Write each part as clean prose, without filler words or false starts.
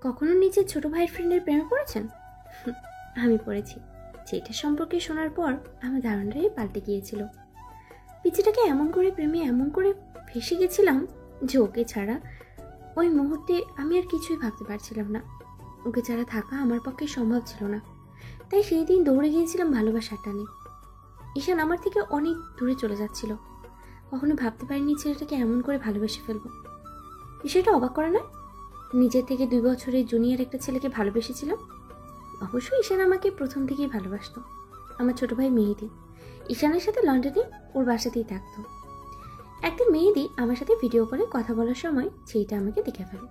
কখনো নিজের ছোট ভাইয়ের ফ্রেন্ডের প্রেমে পড়েছেন? আমি পড়েছি। যেটা সম্পর্কে শোনার পর আমার ধারণাটাই পাল্টে গিয়েছিল। পিচিটাকে এমন করে ফেসে গেছিলাম যে ওকে ছাড়া ওই মুহূর্তে আমি আর কিছুই ভাবতে পারছিলাম না। ওকে ছাড়া থাকা আমার পক্ষে সম্ভব ছিল না। তাই সেই দিন দৌড়ে গিয়েছিলাম ভালোবাসার টানে। ঈশান আমার থেকে অনেক দূরে চলে যাচ্ছিল। কখনো ভাবতে পারিনি ছেলেটাকে এমন করে ভালোবেসে ফেলবো। বিষয়টা অবাক করা নয়? নিজের থেকে 2 বছরের জুনিয়র একটা ছেলেকে ভালোবেসেছিলাম। অবশ্যই ঈশান আমাকে প্রথম থেকেই ভালোবাসতো। আমার ছোট ভাই মেহেদি ঈশানের সাথে লন্ডনে ওর বাসাতেই থাকতো। একদিন মেহেদি আমার সাথে ভিডিও কলে কথা বলার সময় সেইটা আমাকে দেখে ফেলে।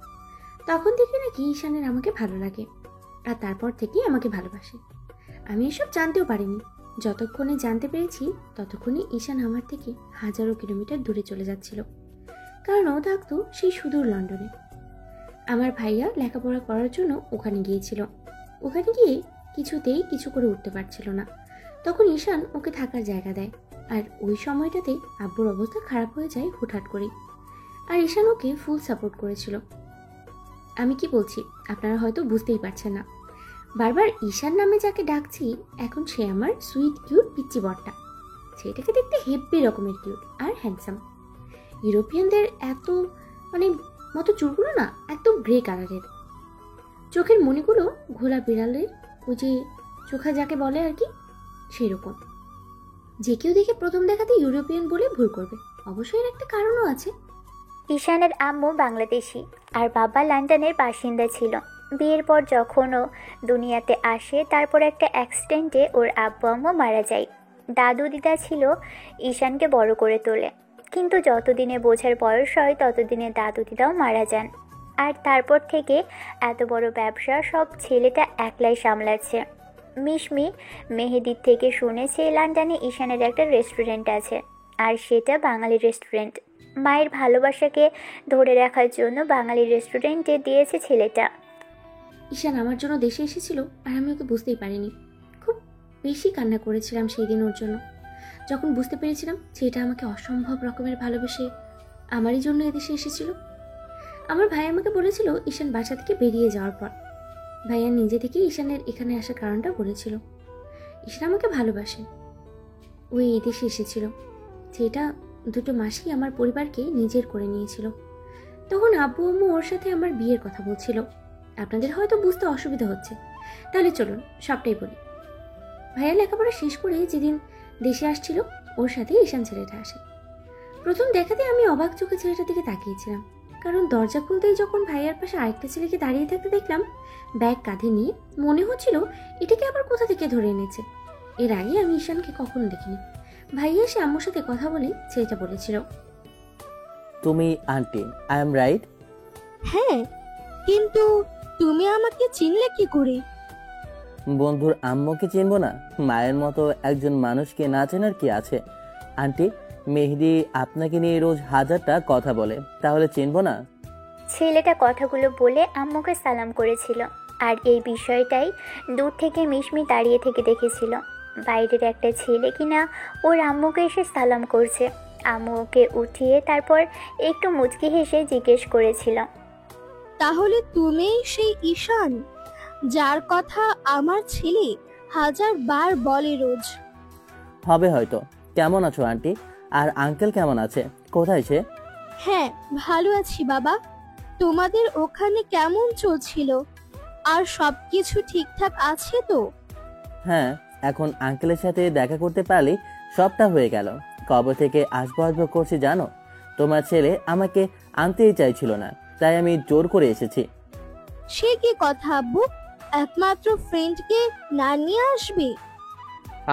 তখন থেকে নাকি ঈশানের আমাকে ভালো লাগে, আর তারপর থেকেই আমাকে ভালোবাসে। আমি এসব জানতেও পারিনি। যতক্ষণে জানতে পেরেছি ততক্ষণে ঈশান আমার থেকে হাজারো কিলোমিটার দূরে চলে যাচ্ছিল, কারণ ও থাকতো সেই সুদূর লন্ডনে। আমার ভাইয়া লেখাপড়া করার জন্য ওখানে গিয়েছিল। ওখানে গিয়ে কিছুতেই কিছু করে উঠতে পারছিল না। তখন ঈশান ওকে থাকার জায়গা দেয়, আর ওই সময়টাতে আব্বুর অবস্থা খারাপ হয়ে যায় হুটহাট করে। আর ঈশান ওকে ফুল সাপোর্ট করেছিল। আমি কি বলছি আপনারা হয়তো বুঝতেই পারছেন না। বারবার ঈশান নামে যাকে ডাকছি এখন সে আমার সুইট কিউট পিচ্চি বরটা। সেটাকে দেখতে হেব্বি রকমের কিউট আর হ্যান্ডসাম। ইউরোপিয়ানদের এত মতো চুলগুলো না একদম গ্রে কালারের। চোখের মণিগুলো ঘোলা বিড়ালের ওই যে চোখা যাকে বলে আর কি, সেই রকম। যে কেউ দেখে প্রথম দেখাতে ইউরোপিয়ান বলে ভুল করবে। অবশ্যই এর একটা কারণও আছে। ঈশানের আম্মু বাংলাদেশি আর বাবা লন্ডনের বাসিন্দা ছিল। বিয়ের পর যখন ও দুনিয়াতে আসে তারপর একটা অ্যাক্সিডেন্টে ওর আব্বু আম্মু মারা যায়। দাদু দিদা ছিল ঈশানকে বড় করে তোলে, কিন্তু যতদিনে বোঝার বয়স হয় ততদিনে দাদু দিদাও মারা যান। আর তারপর থেকে এত বড় ব্যবসা সব ছেলেটা একলাই সামলাচ্ছে। মিশমি মেহেদির থেকে শুনেছে লন্ডনে ঈশানের একটা রেস্টুরেন্ট আছে, আর সেটা বাঙালি রেস্টুরেন্ট। মায়ের ভালোবাসাকে ধরে রাখার জন্য বাঙালি রেস্টুরেন্টে দিয়েছে ছেলেটা। ঈশান আমার জন্য দেশে এসেছিল আর আমি ওকে বুঝতেই পারিনি। খুব বেশি কান্না করেছিলাম সেই দিন ওর জন্য, যখন বুঝতে পেরেছিলাম যে এটা আমাকে অসম্ভব রকমের ভালোবেসে আমারই জন্য এদেশে এসেছিল। আমার ভাই আমাকে বলেছিল ঈশান বাসা থেকে বেরিয়ে যাওয়ার পর। ভাইয়া নিজে থেকে ঈশানের এখানে আসার কারণটা বলেছিল। ঈশান আমাকে ভালোবাসে। ওই এদেশে এসেছিল, যেটা 2 মাসেই আমার পরিবারকে নিজের করে নিয়েছিল। তখন আব্বু আম্মু ওর সাথে আমার বিয়ের কথা বলছিল। আপনাদের হয়তো বুঝতে অসুবিধা হচ্ছে, তাহলে চলুন সবটাই বলি। ভাইয়া লেখাপড়া শেষ করে যেদিন দেশে আসছিল ওর সাথে ঈশান ছেলেটা আসে। প্রথম দেখাতে আমি অবাক চোখে ছেলেটার দিকে তাকিয়েছিলাম, কারণ দরজা খুলতেই যখন ভাইয়ার পাশে আরেকটা ছেলেকে দাঁড়িয়ে থাকতে দেখলাম ব্যাগ কাঁধে নিয়ে, মনে হচ্ছিল এটাকে আবার কোথা থেকে ধরে এনেছে। এর আগে আমি ঈশানকে কখনো দেখিনি। ভাইয়া এসে আম্মুর সাথে কথা বলে ছেলেটা বলেছিল, তুমি আন্টি, আই এম রাইট? হ্যাঁ, কিন্তু তুমি আমাকে চিনলে কি করে? বন্ধুর আম্মুকে চিনবো না? মায়ের মতো একজন মানুষকে না চেনার কি আছে? আন্টি, মেহেদি আপনাকে নিয়ে রোজ হাজারটা কথা বলে, তাহলে চিনবো না? ছেলেটা কথাগুলো বলে আম্মুকে সালাম করেছিল, আর এই বিষয়টাই দূর থেকে মিশমি দাঁড়িয়ে থেকে দেখেছিল। বাইরের একটা ছেলে কিনা ওর আম্মুকে এসে সালাম করছে। আম্মু ওকে উঠিয়ে তারপর একটু মুচকি হেসে জিজ্ঞেস করেছিল, তাহলে তুমিই সেই ঈশান যার কথা আমার ছেলে 1000 বার বলে রোজ? হবে হয়তো। কেমন আছো আন্টি? আর আঙ্কেল কেমন আছে? কোথায় সে? হ্যাঁ, ভালো আছি বাবা। তোমাদের ওখানে কেমন চলছিল? আর সবকিছু ঠিকঠাক আছে তো? হ্যাঁ, এখন আঙ্কেলের সাথে দেখা করতে পারলে সবটা হয়ে গেল। কবে থেকে আসবো আসবো করছি জানো? তোমার ছেলে আমাকে আনতেই চাইছিল না, তাই আমি জোর করে এসেছি। সে কি কথা আব্বু? একমাত্র ফ্রেন্ডকে না নিয়ে আসবে?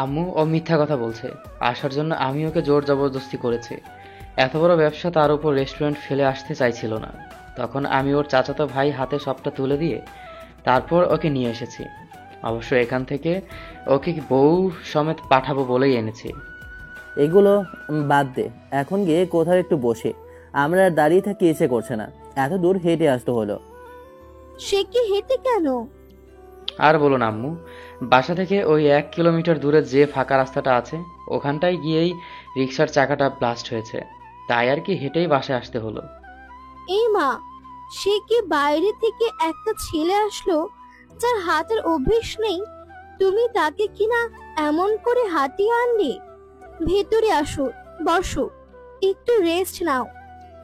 আম্মু ও মিথ্যা কথা বলছে। আসার জন্য আমি ওকে জোর জবরদস্তি করেছি। এত বড় ব্যবসা, তার উপর রেস্টুরেন্ট ফেলে আসতে চাইছিল না। তখন আমি ওর চাচাতো ভাই হাতে সবটা তুলে দিয়ে তারপর ওকে নিয়ে এসেছি। অবশ্য এখান থেকে ওকে বউ সমেত পাঠাবো বলেই এনেছি। এগুলো বাদ দে, এখন গিয়ে কোথাও একটু বসে। আমরা আর দাঁড়িয়ে থাকি ইচ্ছে করছে না, এত দূর হেঁটে আসতে হলো। সে কি হেঁটে কেন? আর বলো না আম্মু, বাসা থেকে ওই 1 কিলোমিটার দূরে যে ফাঁকা রাস্তাটা আছে ওখানটায় গিয়েই রিক্সার চাকাটা ব্লাস্ট হয়েছে, তাই আর কি হেঁটেই বাসায় আসতে হলো। এই মা, সে কি বাইরে থেকে একটা ছেলে আসলো যার হাতের অভ্যেস নেই, তুমি তাকে কিনা এমন করে হাঁটিয়ে আনলে? ভেতরে আসো, বসো, একটু রেস্ট নাও,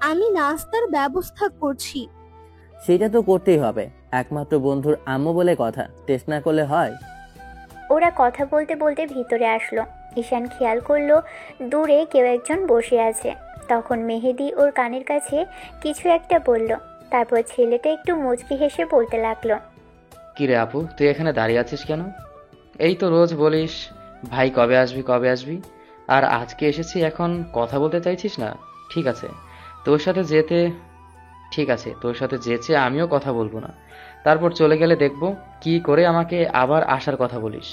আমি নাস্তার ব্যবস্থা করছি। সেটা তো করতেই হবে, একমাত্র বন্ধুর আম্মু বলে কথা, টেস্ট না করলে হয়? ওরা কথা বলতে বলতে ভিতরে আসলো। ঈশান খেয়াল করলো দূরে কেউ একজন বসে আছে। তখন মেহেদি ওর কানের কাছে কিছু একটা বলল। তারপর ছেলেটা একটু মুচকি হেসে বলতে লাগলো, কিরে আপু, তুই এখানে দাঁড়িয়ে আছিস কেন? এই তো রোজ বলিস ভাই কবে আসবি কবে আসবি, আর আজকে এসেছি, এখন কথা বলতে চাইছিস না? ঠিক আছে, তোর সাথে যেতে ঠিক আছে, তোর সাথে যেচে আমিও কথা বলবো না। তারপর চলে গেলে দেখব কি করে আমাকে আবার আসার কথা বলিস।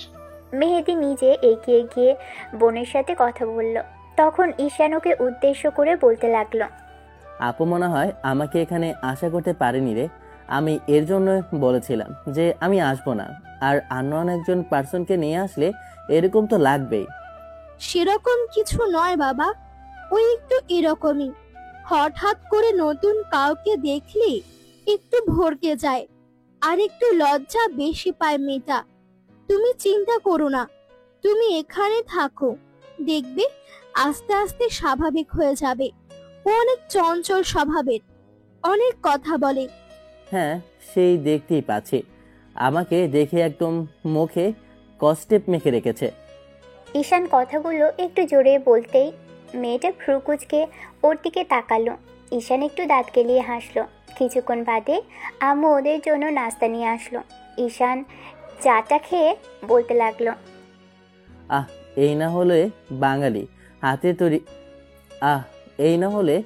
মেহেদি নিজে এগিয়ে গিয়ে বোনের সাথে কথা বলল। তখন ঈশান ওকে উদ্দেশ্য করে বলতে লাগলো, আপু মনে হয় আমাকে এখানে আশা করতে পারেনি রে। আমি এর জন্য বলেছিলাম যে আমি আসবো না, আর আননোন একজন পার্সনকে নিয়ে আসলে এরকম তো লাগবেই। সেরকম কিছু নয় বাবা, ওই একটু এরকমই। হঠাৎ করে নতুন কাউকে দেখলে একটু ভড়কে যায়, আর একটু লজ্জা বেশি পায় মেয়েটা। তুমি চিন্তা করো না, তুমি এখানে থাকো, দেখবে আস্তে আস্তে স্বাভাবিক হয়ে যাবে। ও অনেক চঞ্চল স্বভাবের, অনেক কথা বলে। হ্যাঁ, সেই দেখতেই পাচ্ছি, আমাকে দেখে একদম মুখে কস্টেপ মেখে রেখেছে। ঈশান কথাগুলো একটু জোরে বলতেই মেয়েটা ভ্রুকুচকে ওর দিকে তাকালো। ঈশান একটু দাঁত কেলিয়ে হাসলো। কিছুক্ষণ বাদে আম্মু ওদের জন্য নাস্তা নিয়ে আসলো। ঈশান চাটা খেয়ে বলতে লাগলো, আহ এই না হলে বাঙালি হাতের তৈরি আহ এই না হলে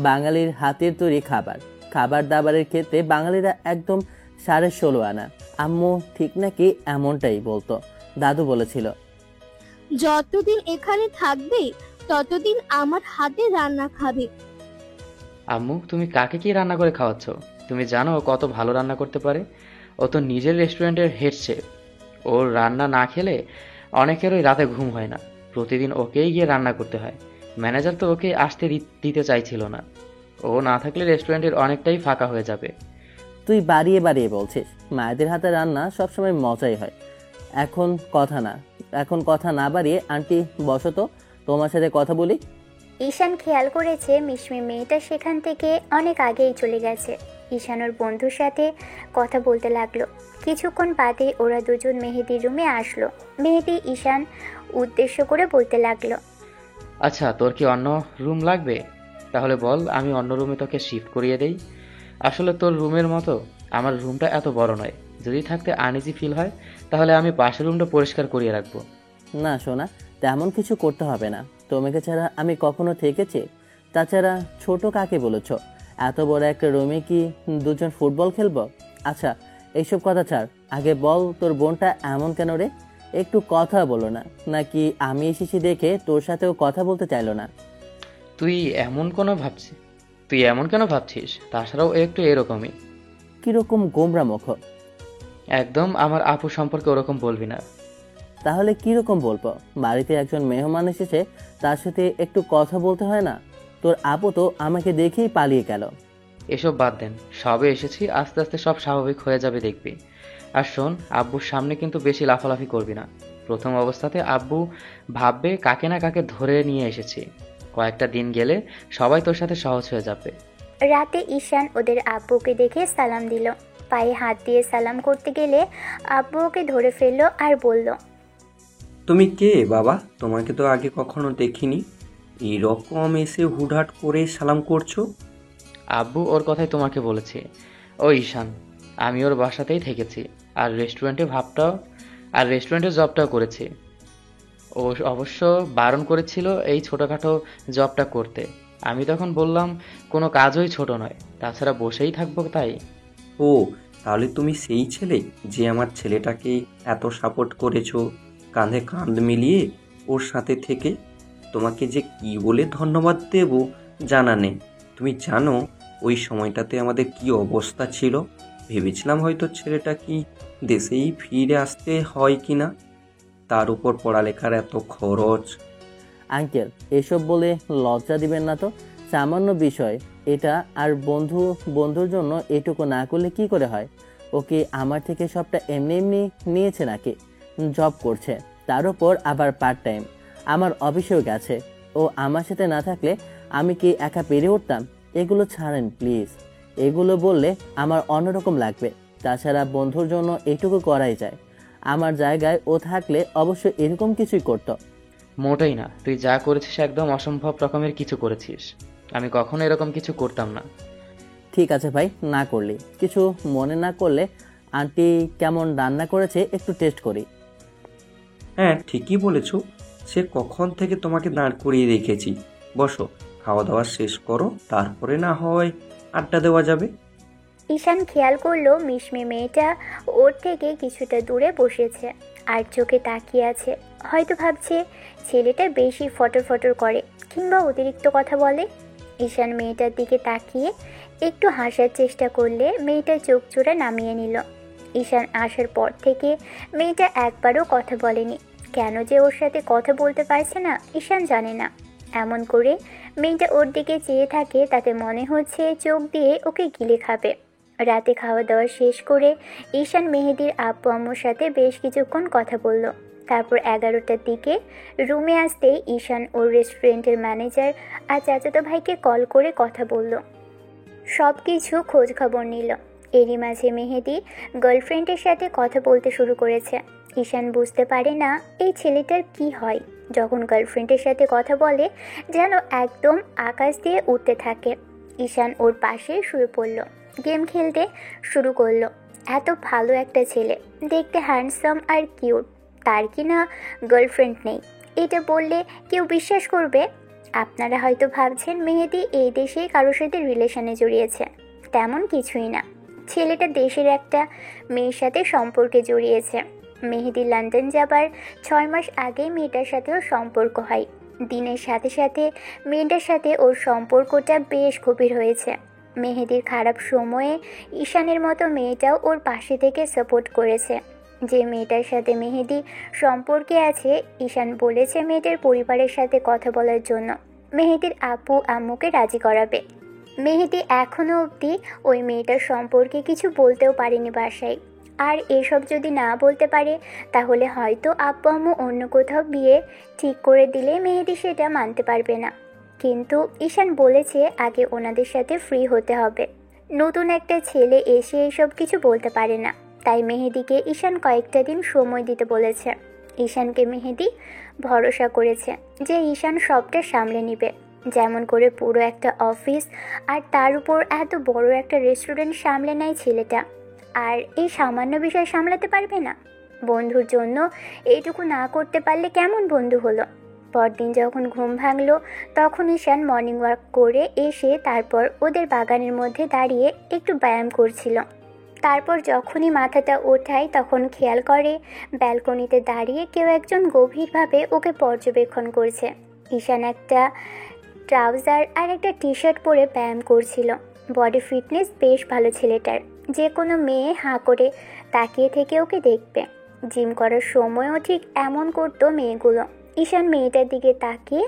বাঙালির হাতের তৈরি খাবার। খাবার দাবারের ক্ষেত্রে বাঙালিরা একদম 16.5 আনা। আম্মু ঠিক নাকি এমনটাই বলতো, দাদু বলেছিল। যতদিন এখানে থাকবে ততদিন আমার হাতে রান্না খাবে। আম্মু, তুমি কাকে কি রান্না করে খাওয়াচ্ছ? তুমি জানো ও কত ভালো রান্না করতে পারে? ও তো নিজের রেস্টুরেন্টের হেড শেফ। ওর রান্না না খেলে অনেকেরই রাতে ঘুম হয় না। প্রতিদিন ওকেই গিয়ে রান্না করতে হয়। ম্যানেজার তো ওকে আসতে দিতে চাইছিল না। ও না থাকলে রেস্টুরেন্টের অনেকটাই ফাঁকা হয়ে যাবে। তুই বাড়িয়ে বাড়িয়ে বলছিস, মায়েদের হাতে রান্না সবসময় মজাই হয়। এখন কথা না বাড়িয়ে আন্টি বসো তো, তোমার সাথে কথা বলি। ঈশান খেয়াল করেছে মিশমি মেয়েটা সেখান থেকে অনেক আগেই চলে গেছে। ঈশান ওর বন্ধুর সাথে কথা বলতে লাগলো। কিছুক্ষণ বাদে ওরা দুজন মেহেদির রুমে আসলো। মেহেদি ঈশান উদ্দেশ্য করে বলতে লাগলো, আচ্ছা, তোর কি অন্য রুম লাগবে? তাহলে বল, আমি অন্য রুমে তোকে শিফট করিয়ে দেই। আসলে তোর রুমের মতো আমার রুমটা এত বড় নয়। যদি থাকতে আনইজি ফিল হয় তাহলে আমি পাশের রুমটা পরিষ্কার করিয়ে রাখবো। না সোনা, তেমন কিছু করতে হবে না, তোমাকে ছাড়া আমি কখনো থেকেছি? তাছাড়া ছোট কাকে বলেছ? এত বড় একটা রুমে কি দুজন ফুটবল খেলবো? আচ্ছা এইসব কথা ছাড়, আগে বল তোর বোনটা এমন কেন রে? একটু কথা বলো না, নাকি আমি এসেছি দেখে তোর সাথেও কথা বলতে চাইলো না? তুই এমন কেন ভাবছিস? তাছাড়াও ও একটু এরকমই। কিরকম গোমরা মুখ? একদম আমার আপু সম্পর্কে ওরকম বলবি না। তাহলে কিরকম বলবো? বাড়িতে একজন মেহমান এসেছে, তার সাথে একটু কথা বলতে হয় না? তোর আপু তো আমাকে দেখেই পালিয়ে গেল। এসব বাদ দেন, সবে এসেছি, আস্তে আস্তে সব স্বাভাবিক হয়ে যাবে দেখবি। আর শোন, আব্বুর সামনে কিন্তু বেশি লাফালাফি করবি না। প্রথম অবস্থাতে আব্বু ভাববে কাকে না কাকে ধরে নিয়ে এসেছি। কয়েকটা দিন গেলে সবাই তোর সাথে সহজ হয়ে যাবে। রাতে ঈশান ওদের আব্বুকে দেখে সালাম দিল। পায়ে হাত দিয়ে সালাম করতে গেলে আব্বু ওকে ধরে ফেললো আর বলল, তুমি কে বাবা? তোমাকে তো আগে কখনো দেখিনি, এইরকম এসে হুটহাট করে সালাম করছো। আব্বু ওর কথাই তোমাকে বলেছে। ও ঈশান, আমি ওর বাসাতেই থেকেছি, আর রেস্টুরেন্টের জবটাও করেছি। ও অবশ্য বারণ করেছিল এই ছোটোখাটো জবটা করতে। আমি তখন বললাম কোনো কাজই ছোট নয়, তাছাড়া বসেই থাকবো তাই। ও, তাহলে তুমি সেই ছেলে যে আমার ছেলেটাকে এত সাপোর্ট করেছো, কাঁধে কাঁধ মিলিয়ে ওর সাথে থেকে। তোমাকে যে কি বলে ধন্যবাদ দেব জানা নেই। তুমি জানো ওই সময়টাতে আমাদের কি অবস্থা ছিল? ভেবেছিলাম হয়তো ছেলেটা কি দেশেই ফিরে আসতে হয় কি না, তার উপর পড়ালেখার এত খরচ। আঙ্কেল, এসব বলে লজ্জা দিবেন না তো। সামান্য বিষয় এটা, আর বন্ধুর জন্য এটুকু না করলে কি করে হয়? ওকে আমার থেকে সবটা এমনি এমনি নিয়েছে নাকি? জব করছে, তার উপর আবার পার্ট টাইম, আমার অফিসেও গেছে। ও আমার সাথে না থাকলে আমি কি একা পেরে উঠতাম? এগুলো ছাড়েন প্লিজ, এগুলো বললে আমার অন্যরকম লাগবে। তাছাড়া বন্ধুর জন্য এটুকু করাই যায়। আমার জায়গায় ও থাকলে অবশ্যই এরকম কিছুই করতো। মোটেই না, তুই যা করেছিস একদম অসম্ভব রকমের কিছু করেছিস। আমি কখনো এরকম কিছু করতাম না। ঠিক আছে ভাই, না করলি কিছু মনে না করলে আন্টি কেমন রান্না করেছে একটু টেস্ট করি। হ্যাঁ, ঠিকই বলেছ। সে কখন থেকে তোমাকে দাঁড় করিয়ে রেখেছি। বসো, খাওয়া দাওয়া শেষ করো, তারপরে না হয় আড্ডা দেওয়া যাবে। ঈশান খেয়াল করলো মিশমি মেয়েটা ওর থেকে কিছুটা দূরে বসেছে আর চোখে তাকিয়ে আছে। হয়তো ভাবছে ছেলেটা বেশি ফটর ফটর করে কিংবা অতিরিক্ত কথা বলে। ঈশান মেয়েটার দিকে তাকিয়ে একটু হাসার চেষ্টা করলে মেয়েটা চোখ জোড়া নামিয়ে নিল। ঈশান আসার পর থেকে মেয়েটা একবারও কথা বলেনি। কেন যে ওর সাথে কথা বলতে পারছে না ঈশান জানে না। এমন করে মেয়েটা ওর দিকে চেয়ে থাকে তাতে মনে হচ্ছে চোখ দিয়ে ওকে গিলে খাবে। রাতে খাওয়া দাওয়া শেষ করে ঈশান মেহেদির আব্বু আম্মুর সাথে বেশ কিছুক্ষণ কথা বলল। তারপর 11টার দিকে রুমে আসতেই ঈশান ওর রেস্টুরেন্টের ম্যানেজার আর চাচাতো ভাইকে কল করে কথা বলল, সব কিছু খোঁজ খবর নিল। এরই মাঝে মেহেদি গার্লফ্রেন্ডের সাথে কথা বলতে শুরু করেছে। ঈশান বুঝতে পারে না এই ছেলেটার কি হয়। যখন গার্লফ্রেন্ডের সাথে কথা বলে যেন একদম আকাশ দিয়ে উঠতে থাকে। ঈশান ওর পাশে শুয়ে পড়ল, গেম খেলতে শুরু করলো। এত ভালো একটা ছেলে, দেখতে হ্যান্ডসাম আর কিউট, তার কি না গার্লফ্রেন্ড নেই? এটা বললে কেউ বিশ্বাস করবে? আপনারা হয়তো ভাবছেন মেহেদি এই দেশেই কারোর সাথে রিলেশনে জড়িয়েছে। তেমন কিছুই না। ছেলেটা দেশের একটা মেয়ের সাথে সম্পর্কে জড়িয়েছে। মেহেদি লন্ডন যাবার 6 মাস আগেই মেয়েটার সাথেও সম্পর্ক হয়। দিনের সাথে সাথে মেয়েটার সাথে ওর সম্পর্কটা বেশ গভীর হয়েছে। মেহেদির খারাপ সময়ে ঈশানের মতো মেয়েটাও ওর পাশে থেকে সাপোর্ট করেছে। যে মেয়েটার সাথে মেহেদি সম্পর্কে আছে, ঈশান বলেছে মেয়েটার পরিবারের সাথে কথা বলার জন্য। মেহেদির আব্বু আম্মুকে রাজি করাবে। মেহেদি এখনও অবধি ওই মেয়েটার সম্পর্কে কিছু বলতেও পারেনি বাসায়। আর এসব যদি না বলতে পারে তাহলে হয়তো আব্বু আম্মু অন্য কোথাও বিয়ে ঠিক করে দিলে মেহেদি সেটা মানতে পারবে না। কিন্তু ঈশান বলেছে আগে ওনাদের সাথে ফ্রি হতে হবে। নতুন একটা ছেলে এসে এইসব কিছু বলতে পারে না। তাই মেহেদিকে ঈশান কয়েকটা দিন সময় দিতে বলেছে। ঈশানকে মেহেদি ভরসা করেছে যে ঈশান সবটা সামলে নেবে। যেমন করে পুরো একটা অফিস আর তার উপর এত বড় একটা রেস্টুরেন্ট সামলে নেয় ছেলেটা, আর এই সামান্য বিষয় সামলাতে পারবে না? বন্ধুর জন্য এইটুকু না করতে পারলে কেমন বন্ধু হলো? পরদিন যখন ঘুম ভাঙলো তখন ঈশান মর্নিং ওয়াক করে এসে তারপর ওদের বাগানের মধ্যে দাঁড়িয়ে একটু ব্যায়াম করছিল। তারপর যখনই মাথাটা ওঠায় তখন খেয়াল করে ব্যালকনিতে দাঁড়িয়ে কেউ একজন গভীরভাবে ওকে পর্যবেক্ষণ করছে। ঈশান একটা ট্রাউজার আর একটা টি শার্ট পরে ব্যায়াম করছিল। বডি ফিটনেস বেশ ভালো ছেলেটার। যে কোনো মেয়ে হাঁ করে তাকিয়ে থেকে ওকে দেখবে। জিম করার সময়ও ঠিক এমন করতো মেয়েগুলো। ঈশান মেয়েটার দিকে তাকিয়ে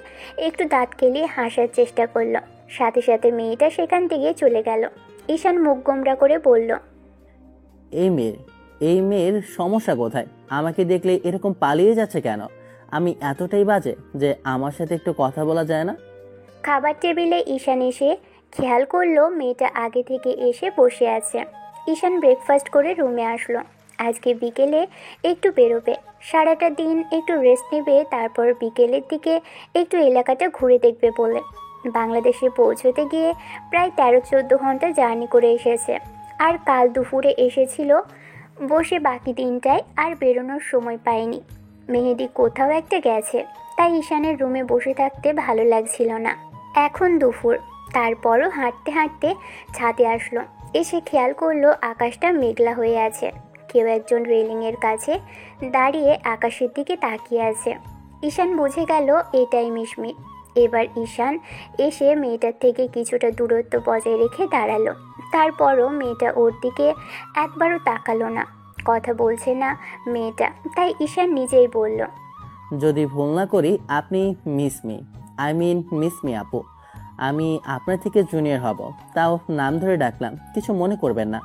একটু দাঁত কেলিয়ে হাসার চেষ্টা করলো। সাথে সাথে মেয়েটা সেখান থেকে চলে গেল। ঈশান মুখ গোমড়া করে বলল, এই মেয়ের সমস্যা কোথায়? আমাকে দেখলে এরকম পালিয়ে যাচ্ছে কেন? আমি এতটাই বাজে যে আমার সাথে একটু কথা বলা যায় না? খাবার টেবিলে ঈশান এসে খেয়াল করলো মেয়েটা আগে থেকে এসে বসে আছে। ঈশান ব্রেকফাস্ট করে রুমে আসলো। আজকে বিকেলে একটু বেরোবে, সারাটা দিন একটু রেস্ট নেবে, তারপর বিকেলের দিকে একটু এলাকাটা ঘুরে দেখবে বলে। বাংলাদেশে পৌঁছতে গিয়ে প্রায় 13-14 ঘন্টা জার্নি করে এসেছে। আর কাল দুপুরে এসেছিল বসে, বাকি দিনটায় আর বেরোনোর সময় পায়নি। মেহেদি কোথাও একটা গেছে, তাই ঈশানের রুমে বসে থাকতে ভালো লাগছিল না। এখন দুপুর, তারপরও হাঁটতে হাঁটতে ছাদে আসলো। এসে খেয়াল করলো আকাশটা মেঘলা হয়ে আছে। কেউ একজন রেলিংয়ের কাছে দাঁড়িয়ে আকাশের দিকে তাকিয়ে আছে। ঈশান বুঝে গেল এটাই মিশমি। এবার ঈশান এসে মেয়েটার থেকে কিছুটা দূরত্ব বজায় রেখে দাঁড়ালো। তারপরও মেয়েটা ওর দিকে একবারও তাকালো না। কথা বলছে না মেয়েটা, তাই ঈশান নিজেই বলল, যদি ভুল না করি আপনি মিস মি আপু। আমি আপনার থেকে জুনিয়র হব, তাও নাম ধরে ডাকলাম, কিছু মনে করবেন না।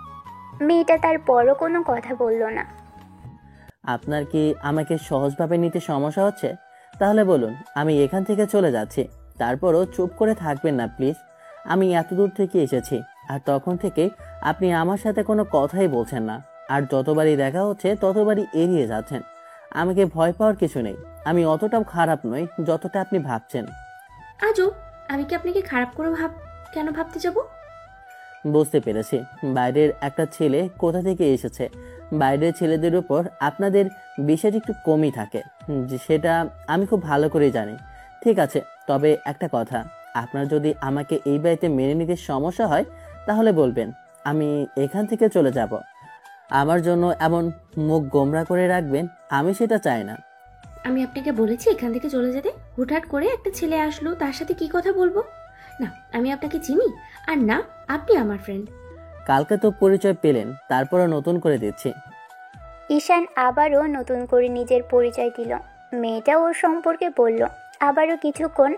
মেয়েটা তার বড় কোনো কথা বলল না। আপনার কি আমাকে সহজভাবে নিতে সমস্যা হচ্ছে? তাহলে বলুন, আমি এখান থেকে চলে যাচ্ছি। তারপরও চুপ করে থাকবেন না প্লিজ। আমি এত দূর থেকে এসেছি, আর তখন থেকে আপনি আমার সাথে কোনো কথাই বলছেন না, আর যতবারই দেখা হচ্ছে ততবারই এড়িয়ে যাচ্ছেন। আমাকে ভয় পাওয়ার কিছু নেই, আমি অতটাও খারাপ নই যতটা আপনি ভাবছেন। আজও আমি কি আপনাকে খারাপ করে কেন ভাবতে যাব? বুঝতে পেরেছি, বাইরের একটা ছেলে কোথা থেকে এসেছে। বাইরের ছেলেদের উপর আপনাদের বিশ্বাস একটু কমই থাকে, সেটা আমি খুব ভালো করে জানি। ঠিক আছে, তবে একটা কথা, আপনার যদি আমাকে এই বাড়িতে মেনে নিতে সমস্যা হয় তাহলে বলবেন, আমি এখান থেকে চলে যাব। আমার জন্য এমন মুখ গোমরা করে রাখবেন আমি সেটা চাই না। আমি আপনাকে বলেছি এখান থেকে চলে যেতে। হুটহাট করে একটা ছেলে আসলো, তার সাথে কি কথা বলবো? না, আমি আপনাকে চিনি, আর না আপনি আমার ফ্রেন্ড। কালকে তো পরিচয় পেলেন, তারপরও নতুন করে দিচ্ছি। ঈশান আবারও নতুন করে নিজের পরিচয় দিল। মেয়েটা ওর সম্পর্কে বলল। আবারও কিছুক্ষণ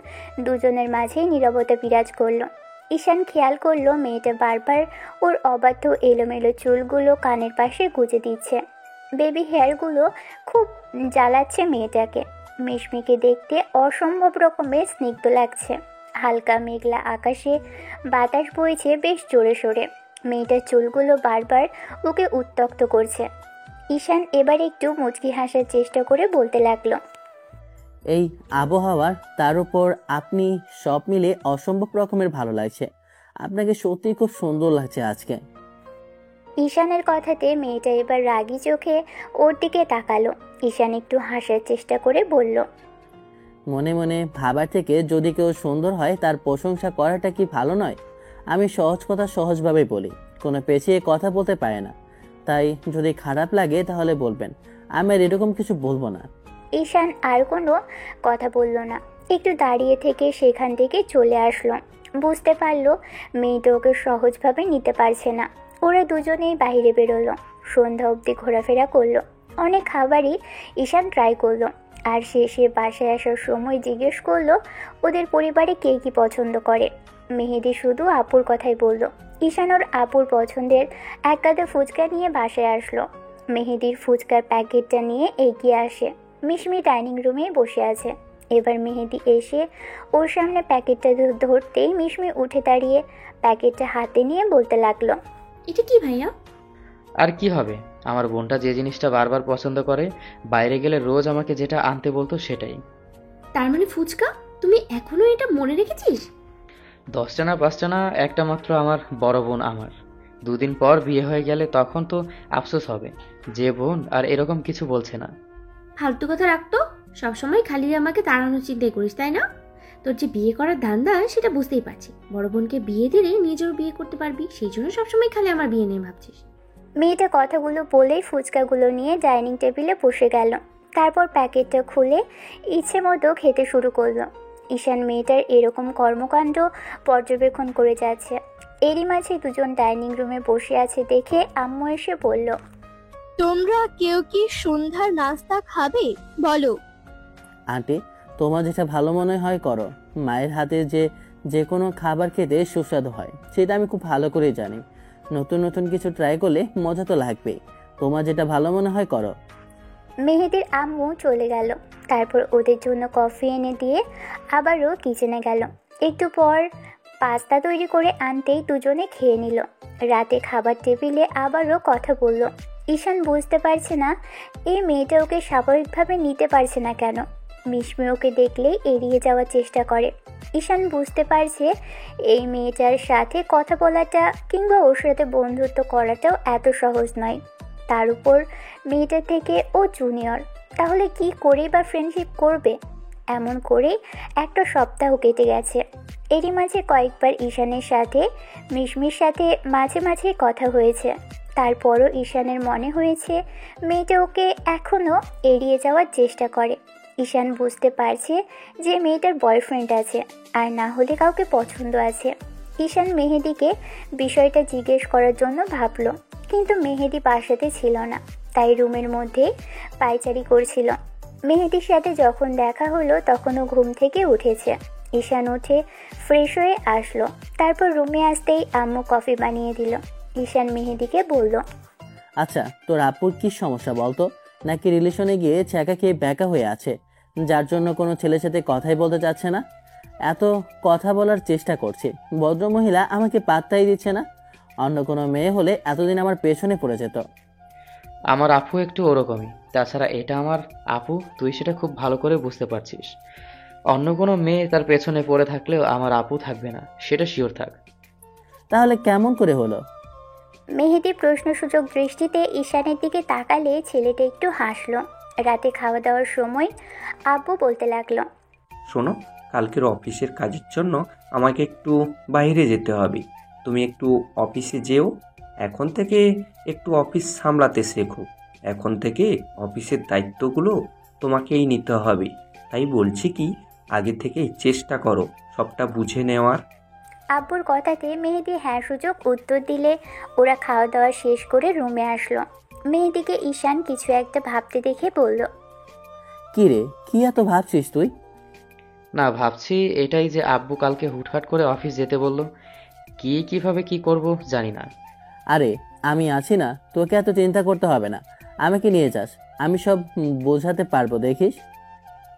দুজনের মাঝেই নীরবতা বিরাজ করলো। ঈশান খেয়াল করলো মেয়েটা বারবার ওর অবাধ্য এলোমেলো চুলগুলো কানের পাশে গুজে দিচ্ছে। বেবি হেয়ারগুলো খুব জ্বালাচ্ছে মেয়েটাকে। মিশমিকে দেখতে অসম্ভব রকমের স্নিগ্ধ লাগছে। হালকা মেঘলা আকাশে বাতাস বইছে বেশ জোরে সোরে। মেয়েটার চুলগুলো বারবার ওকে উত্ত্যক্ত করছে। ঈশান এবার একটু মুচকি হাসার চেষ্টা করে বলতে লাগলো, এই আবহাওয়ার তার উপর আপনি সব মিলে অসম্ভব রকমের ভালো লাগছে। আপনাকে সত্যিই খুব সুন্দর লাগছে আজকে। ঈশানের কথাতে মেয়েটা এবার রাগী চোখে ওর দিকে তাকালো। ঈশান একটু হাসার চেষ্টা করে বলল, মনে মনে ভাবার থেকে যদি কেউ সুন্দর হয় তার প্রশংসা করাটা কি ভালো নয়? আমি সহজ কথা সহজভাবেই বলি, কোনো পেছিয়ে কথা বলতে পারে না। তাই যদি খারাপ লাগে তাহলে বলবেন, আমি আর এরকম কিছু বলবো না। ঈশান আর কোনো কথা বলল না। একটু দাঁড়িয়ে থেকে সেখান থেকে চলে আসলো। বুঝতে পারলো মেয়েটা ওকে সহজভাবে নিতে পারছে না। ওরা দুজনেই বাইরে বেরোলো। সন্ধ্যা অবধি ঘোরাফেরা করলো। অনেক খাবারই ঈশান ট্রাই করলো। আর শেষে বাসায় আসার সময় জিজ্ঞেস করলো ওদের পরিবারে কে কী পছন্দ করে। মেহেদি শুধু আপুর কথাই বলল। ঈশান ওর আপুর পছন্দের এক গাদা ফুচকা নিয়ে বাসায় আসলো। মেহেদির ফুচকার প্যাকেটটা নিয়ে এগিয়ে আসে। মিশমি ডাইনিং রুমে বসে আছে। এবার মেহেদি এসে ওর সামনে প্যাকেটটা ধরতেই মিশমি উঠে দাঁড়িয়ে প্যাকেটটা হাতে নিয়ে বলতে লাগলো, এটা কি ভাইয়া? আর কি হবে, আমার বোনটা যে জিনিসটা বারবার পছন্দ করে, বাইরে গেলে রোজ আমাকে যেটা আনতে বলতো সেটাই। তার মানে ফুচকা? তুমি এখনো এটা মনে রেখেছিস? 10টা না 5টা না, একটা মাত্র আমার বড় বোন আমার। 2 দিন পর বিয়ে হয়ে গেলে তখন তো আফসোস হবে যে বোন আর এরকম কিছু বলছে না। ফালতু কথা রাখতো। সবসময় খালি আমাকে তাড়ানোর চিন্তাই করিস, তাই না? তোর যে বিয়ে করার ধান্দা সেটা বুঝতেই পারছি। বড় বোনকে বিয়ে দিলে নিজেও বিয়ে করতে পারবি, সেই জন্য সবসময় খালি আমার বিয়ে নিয়ে ভাবছিস। মেয়েটা কথাগুলো বলেই ফুচকাগুলো নিয়ে ডাইনিং টেবিলে বসে গেল। তারপর প্যাকেটটা খুলে ইচ্ছে মতো খেতে শুরু করলো। ঈশান মেয়েটার এরকম কর্মকাণ্ড পর্যবেক্ষণ করে যাচ্ছে। এরই মাঝে দুজন ডাইনিং রুমে বসে আছে দেখে আম্মু এসে বলল, তোমরা কেউ কি সন্ধ্যার নাস্তা খাবে বলো? আন্টি, তোমার যেটা ভালো মনে হয় করো। মায়ের হাতে যে কোনো খাবার খেতে সুস্বাদু হয় সেটা আমি খুব ভালো করে জানি। নতুন নতুন কিছু ট্রাই করলে মজা তো লাগবেই। তোমার যেটা ভালো মনে হয় করো। মেহেদির আম্মু চলে গেল। তারপর ওদের জন্য কফি এনে দিয়ে আবারও কিচেনে গেল। একটু পর পাস্তা তৈরি করে আনতেই দুজনে খেয়ে নিল। রাতে খাবার টেবিলে আবারও কথা বলল। ঈশান বুঝতে পারছে না এই মেয়েটা ওকে স্বাভাবিকভাবে নিতে পারছে না কেন। মিশমি ওকে দেখলেই এড়িয়ে যাওয়ার চেষ্টা করে। ঈশান বুঝতে পারছে এই মেয়েটার সাথে কথা বলাটা কিংবা ওর সাথে বন্ধুত্ব করাটাও এত সহজ নয়। তার উপর মেয়েটা থেকে ও জুনিয়র, তাহলে কি করেই বা ফ্রেন্ডশিপ করবে? এমন করেই একটা সপ্তাহ কেটে গেছে। এরই মাঝে কয়েকবার ঈশানের সাথে মিশমির সাথে মাঝে মাঝে কথা হয়েছে। তারপরও ঈশানের মনে হয়েছে মেয়েটা ওকে এখনও এড়িয়ে যাওয়ার চেষ্টা করে। ঈশান বুঝতে পারছে যে মেয়েটার বয়ফ্রেন্ড আছে, আর না হলে কাউকে পছন্দ আছে। ঈশান মেহেদিকে বিষয়টা জিজ্ঞেস করার জন্য ভাবলো, কিন্তু মেহেদি বাসাতে ছিল না, তাই রুমের মধ্যে পায়চারি করছিল। মেহেদির সাথে যখন দেখা হলো তখনও ঘুম থেকে উঠেছে। ঈশান উঠে ফ্রেশ হয়ে আসলো। তারপর রুমে আসতেই আম্মু কফি বানিয়ে দিল। ঈশান মেহেদিকে বলল, আচ্ছা, তোর আপুর কি সমস্যা বলতো? নাকি রিলেশনে গিয়ে ছ্যাঁকা খেয়ে ব্যাকা হয়ে আছে, যার জন্য কোনো ছেলের সাথে কথাই বলতে চাচ্ছে না? এত কথা বলার চেষ্টা করছি, ভদ্রমহিলা আমাকে পাত্তাই দিচ্ছে না। অন্য কোনো মেয়ে হলে এতদিন আমার পেছনে পড়ে যেত। আমার আপু একটু ওরকমই। তাছাড়া এটা আমার আপু, তুই সেটা খুব ভালো করে বুঝতে পারছিস। অন্য কোনো মেয়ে তার পেছনে পড়ে থাকলেও আমার আপু থাকবে না, সেটা শিওর থাক। তাহলে কেমন করে হলো? মেহেদি প্রশ্নসূচক দৃষ্টিতে ঈশানের দিকে তাকালে ছেলেটা একটু হাসলো। রাতে খাওয়া দাওয়ার সময় আব্বু বলতে লাগলো, শোনো, কালকের অফিসের কাজের জন্য আমাকে একটু বাইরে যেতে হবে। তুমি একটু অফিসে যেও। এখন থেকে একটু অফিস সামলাতে শেখো। এখন থেকে অফিসের দায়িত্বগুলো তোমাকেই নিতে হবে। তাই বলছি কি, আগে থেকে চেষ্টা করো সবটা বুঝে নেওয়ার। আব্বুর কথাতে মেহেদি হ্যাঁ সূচক উত্তর দিলে ওরা খাওয়া দাওয়া শেষ করে রুমে আসলো। মেহেদিকে ঈশান কিছু একটা ভাবতে দেখে বলল, কি রে, কি এত ভাবছিস তুই? না, ভাবছি এটাই যে আব্বু কালকে হুটহাট করে অফিস যেতে বলল। কিভাবে কি করব জানি না। আরে আমি আছি না, তোকে এত চিন্তা করতে হবে না। আমাকে নিয়ে যাস, আমি সব বোঝাতে পারবো, দেখিস।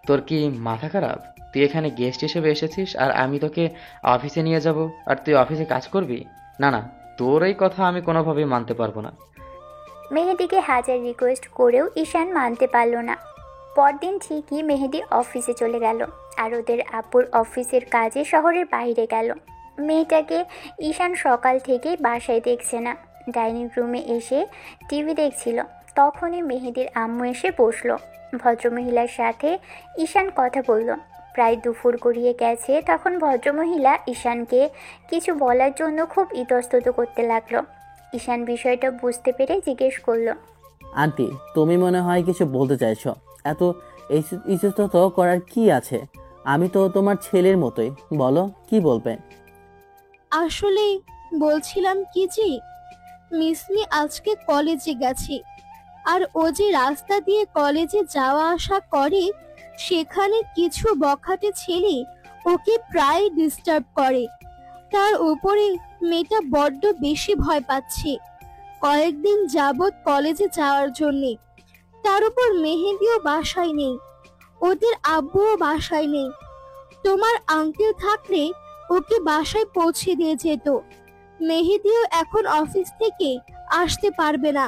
তোর কি মাথা খারাপ? তুই এখানে গেস্ট হিসেবে এসেছিস আর আমি তোকে অফিসে নিয়ে যাব আর তুই অফিসে কাজ করবি? না না, তোর এই কথা আমি কোনোভাবেই মানতে পারবো না। মেহেদিকে হাজার রিকোয়েস্ট করেও ঈশান মানতে পারল না। পরদিন ঠিকই মেহেদি অফিসে চলে গেল আর ওদের আব্বুর অফিসের কাজে শহরের বাইরে গেল। মেয়েটাকে ঈশান সকাল থেকেই বাসায় দেখছে না। ডাইনিং রুমে এসে টিভি দেখছিল, তখনই মেহেদির আম্মু এসে বসলো। ভদ্রমহিলার সাথে ঈশান কথা বলল। প্রায় দুপুর গড়িয়ে গেছে, তখন ভদ্রমহিলা ঈশানকে কিছু বলার জন্য খুব ইতস্তত করতে লাগলো। ঈশান বিষয়টা বুঝতে পেরে জিজ্ঞেস করলো, আন্টি, তুমি মনে হয় কিছু বলতে চাইছো। এত ইতস্তত করার কি আছে? আমি তো তোমার ছেলের মতোই, বলো কি বলবে। আসলে বলছিলাম কি যে, মিসমি আজকে কলেজে গেছে, আর ও যে রাস্তা দিয়ে কলেজে যাওয়া আসা করে, সেখানে কিছু বখাটে ছেলে ওকে প্রায় ডিস্টার্ব করে। তার উপরে মেয়েটা বড্ড বেশি ভয় পাচ্ছে কয়েকদিন যাবৎ কলেজে যাওয়ার জন্যে। তার উপর মেহেদিও বাসায় নেই, ওদের আব্বুও বাসায় নেই। তোমার আঙ্কেল থাকলে ওকে বাসায় পৌঁছে দিয়ে যেত। মেহেদিও এখন অফিস থেকে আসতে পারবে না।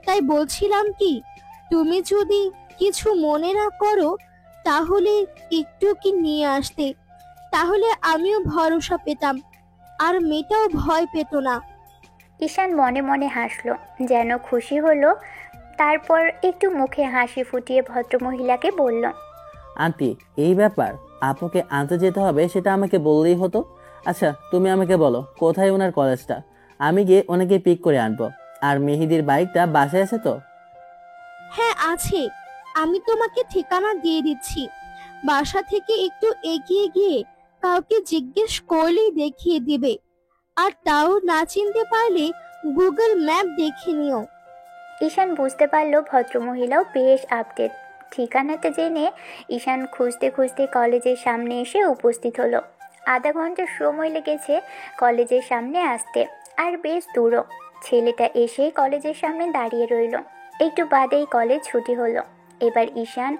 তাই বলছিলাম কি, তুমি যদি কিছু মনে না করো তাহলে একটু কি নিয়ে আসতে, তাহলে আমিও ভরসা পেতাম আর মেয়েটাও ভয় পেত না। ঈশান মনে মনে হাসলো, যেন খুশি হলো। তারপর একটু মুখে হাসি ফুটিয়ে ভদ্রমহিলাকে বলল, আন্টি, এই ব্যাপার, আপুকে আনতে যেতে হবে সেটা আমাকে বললেই হতো। আচ্ছা, তুমি আমাকে বলো কোথায় ওনার কলেজটা, আমি গিয়ে ওনাকে পিক করে আনবো। আর মেহেদির বাইকটা বাসায় আছে তো? হ্যাঁ আছে, আমি তোমাকে ঠিকানা দিয়ে দিচ্ছি। বাসা থেকে একটু এগিয়ে গিয়ে কাউকে জিজ্ঞেস করলেই দেখিয়ে দিবে। আর তাও না চিনতে পারলে গুগল ম্যাপ দেখে নিও। ঈশান বুঝতে পারলো ভদ্রমহিলাও বেশ আপডেট। ঠিকানাটা জেনে ঈশান খুঁজতে খুঁজতে কলেজের সামনে এসে উপস্থিত হলো। আধা ঘন্টা সময় লেগেছে কলেজের সামনে আসতে, আর বেশ দূরও। ছেলেটা এসে কলেজের সামনে দাঁড়িয়ে রইল। একটু বাদেই কলেজ ছুটি হলো। এবার ঈশান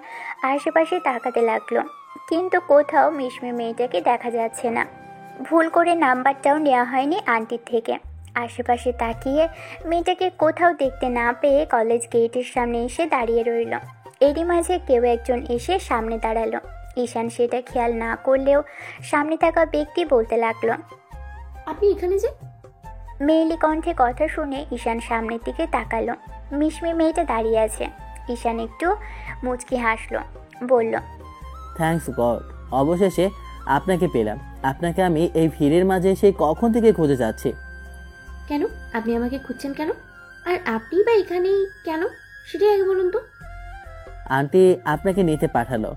আশেপাশে তাকাতে লাগলো, কিন্তু কোথাও মিশমি মেয়েটাকে দেখা যাচ্ছে না। ভুল করে নাম্বারটাও নেওয়া হয়নি আন্টির থেকে। আশেপাশে তাকিয়ে মেয়েটাকে কোথাও দেখতে না পেয়ে কলেজ গেটের সামনে এসে দাঁড়িয়ে রইল। এরই মাঝে কেউ একজন এসে সামনে দাঁড়ালো। ঈশান সেটা খেয়াল না করলেও সামনে থাকা ব্যক্তি বলতে লাগলো, আপনি এখানে যে? মেয়েলি কণ্ঠে কথা শুনে ঈশান সামনের দিকে তাকালো। মিশমি মেয়েটা দাঁড়িয়ে আছে। ঈশান একটু মুচকি হাসলো, বলল, থ্যাঙ্কস গড, অবশেষে আপনাকে পেলাম। আপনাকে আমি এই ভিড়ের মাঝে সেই কখন থেকে খুঁজে যাচ্ছি। কেন আপনি আমাকে খুঁজছেন কেন? আর আপনি বা এখানেই কেন সেটাই আগে বলুন তো। আন্টি আপনাকে নিতে পাঠালো।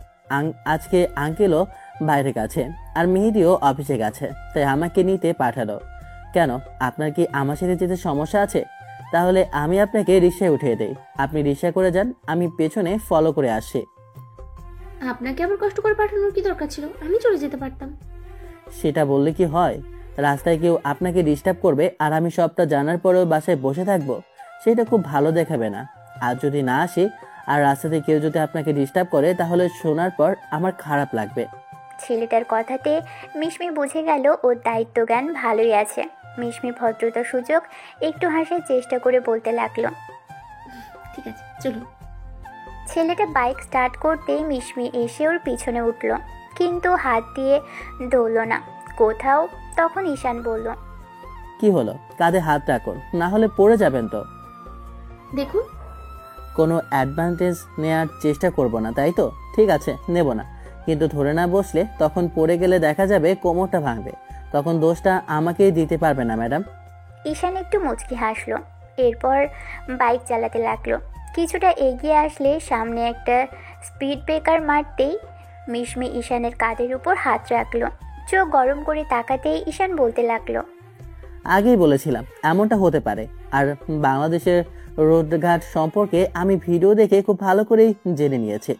আজকে আঙ্কেলও বাইরে গেছে আর মেহেদিও অফিসে গেছে, তাই আমাকে নিতে পাঠালো। কেন, আপনার কি আমার সাথে যেতে সমস্যা আছে? তাহলে আমি আপনাকে রিক্সায় উঠিয়ে দেই, আপনি রিক্সা করে যান, আমি পেছনে ফলো করে আসছি। আপনাকে আবার কষ্ট করে পাঠানোর কি দরকার ছিল? আমি চলে যেতে পারতাম। সেটা বললে কি হয়? রাস্তায় কেউ আপনাকে ডিস্টার্ব করবে আর আমি সবটা জানার পরেও বাসায় বসে থাকবো, সেটা খুব ভালো দেখাবে না। আর যদি না আসি আর রাস্তাতে কেউ যদি আপনাকে ডিস্টার্ব করে, তাহলে শোনার পর আমার খারাপ লাগবে। ছেলেটার কথাতে মিশমি বুঝে গেল ওর দায়িত্ব জ্ঞান ভালোই আছে। মিশমি ভদ্রতা সূচক একটু হাসার চেষ্টা করে বলতে লাগলো। ঠিক আছে, চলুন। ছেলেটা বাইক স্টার্ট করতেই মিশমি এসে ওর পিছনে উঠল, কিন্তু হাত দিয়ে দৌড়ল না কোথাও। তখন ঈশান বলল, কি হলো? কাঁধে হাত রাখুন, না হলে পড়ে যাবেন তো। দেখুন, কোনো অ্যাডভান্টেজ নেওয়ার চেষ্টা করব না, তাই তো? ঠিক আছে, নেব না। কিন্তু ধরে না বসলে তখন পড়ে গেলে দেখা যাবে কোমরটা ভাঙবে, তখন দোষটা আমাকেই দিতে পারবে না ম্যাডাম। ঈশান একটু মুচকি হাসলো, এরপর বাইক চালাতে লাগলো। কিছুটা এগিয়ে আসলে সামনে একটা স্পিড ব্রেকার মারতেই মিশমি ঈশানের কাঁধের উপর হাত রাখলো। চোখ গরম করে তাকাতেই ঈশান বলতে লাগলো, আগেই বলেছিলাম এমনটা হতে পারে। আর বাংলাদেশের রোডঘাট সম্পর্কে আমি ভিডিও দেখে খুব ভালো করেই জেনে নিয়েছি।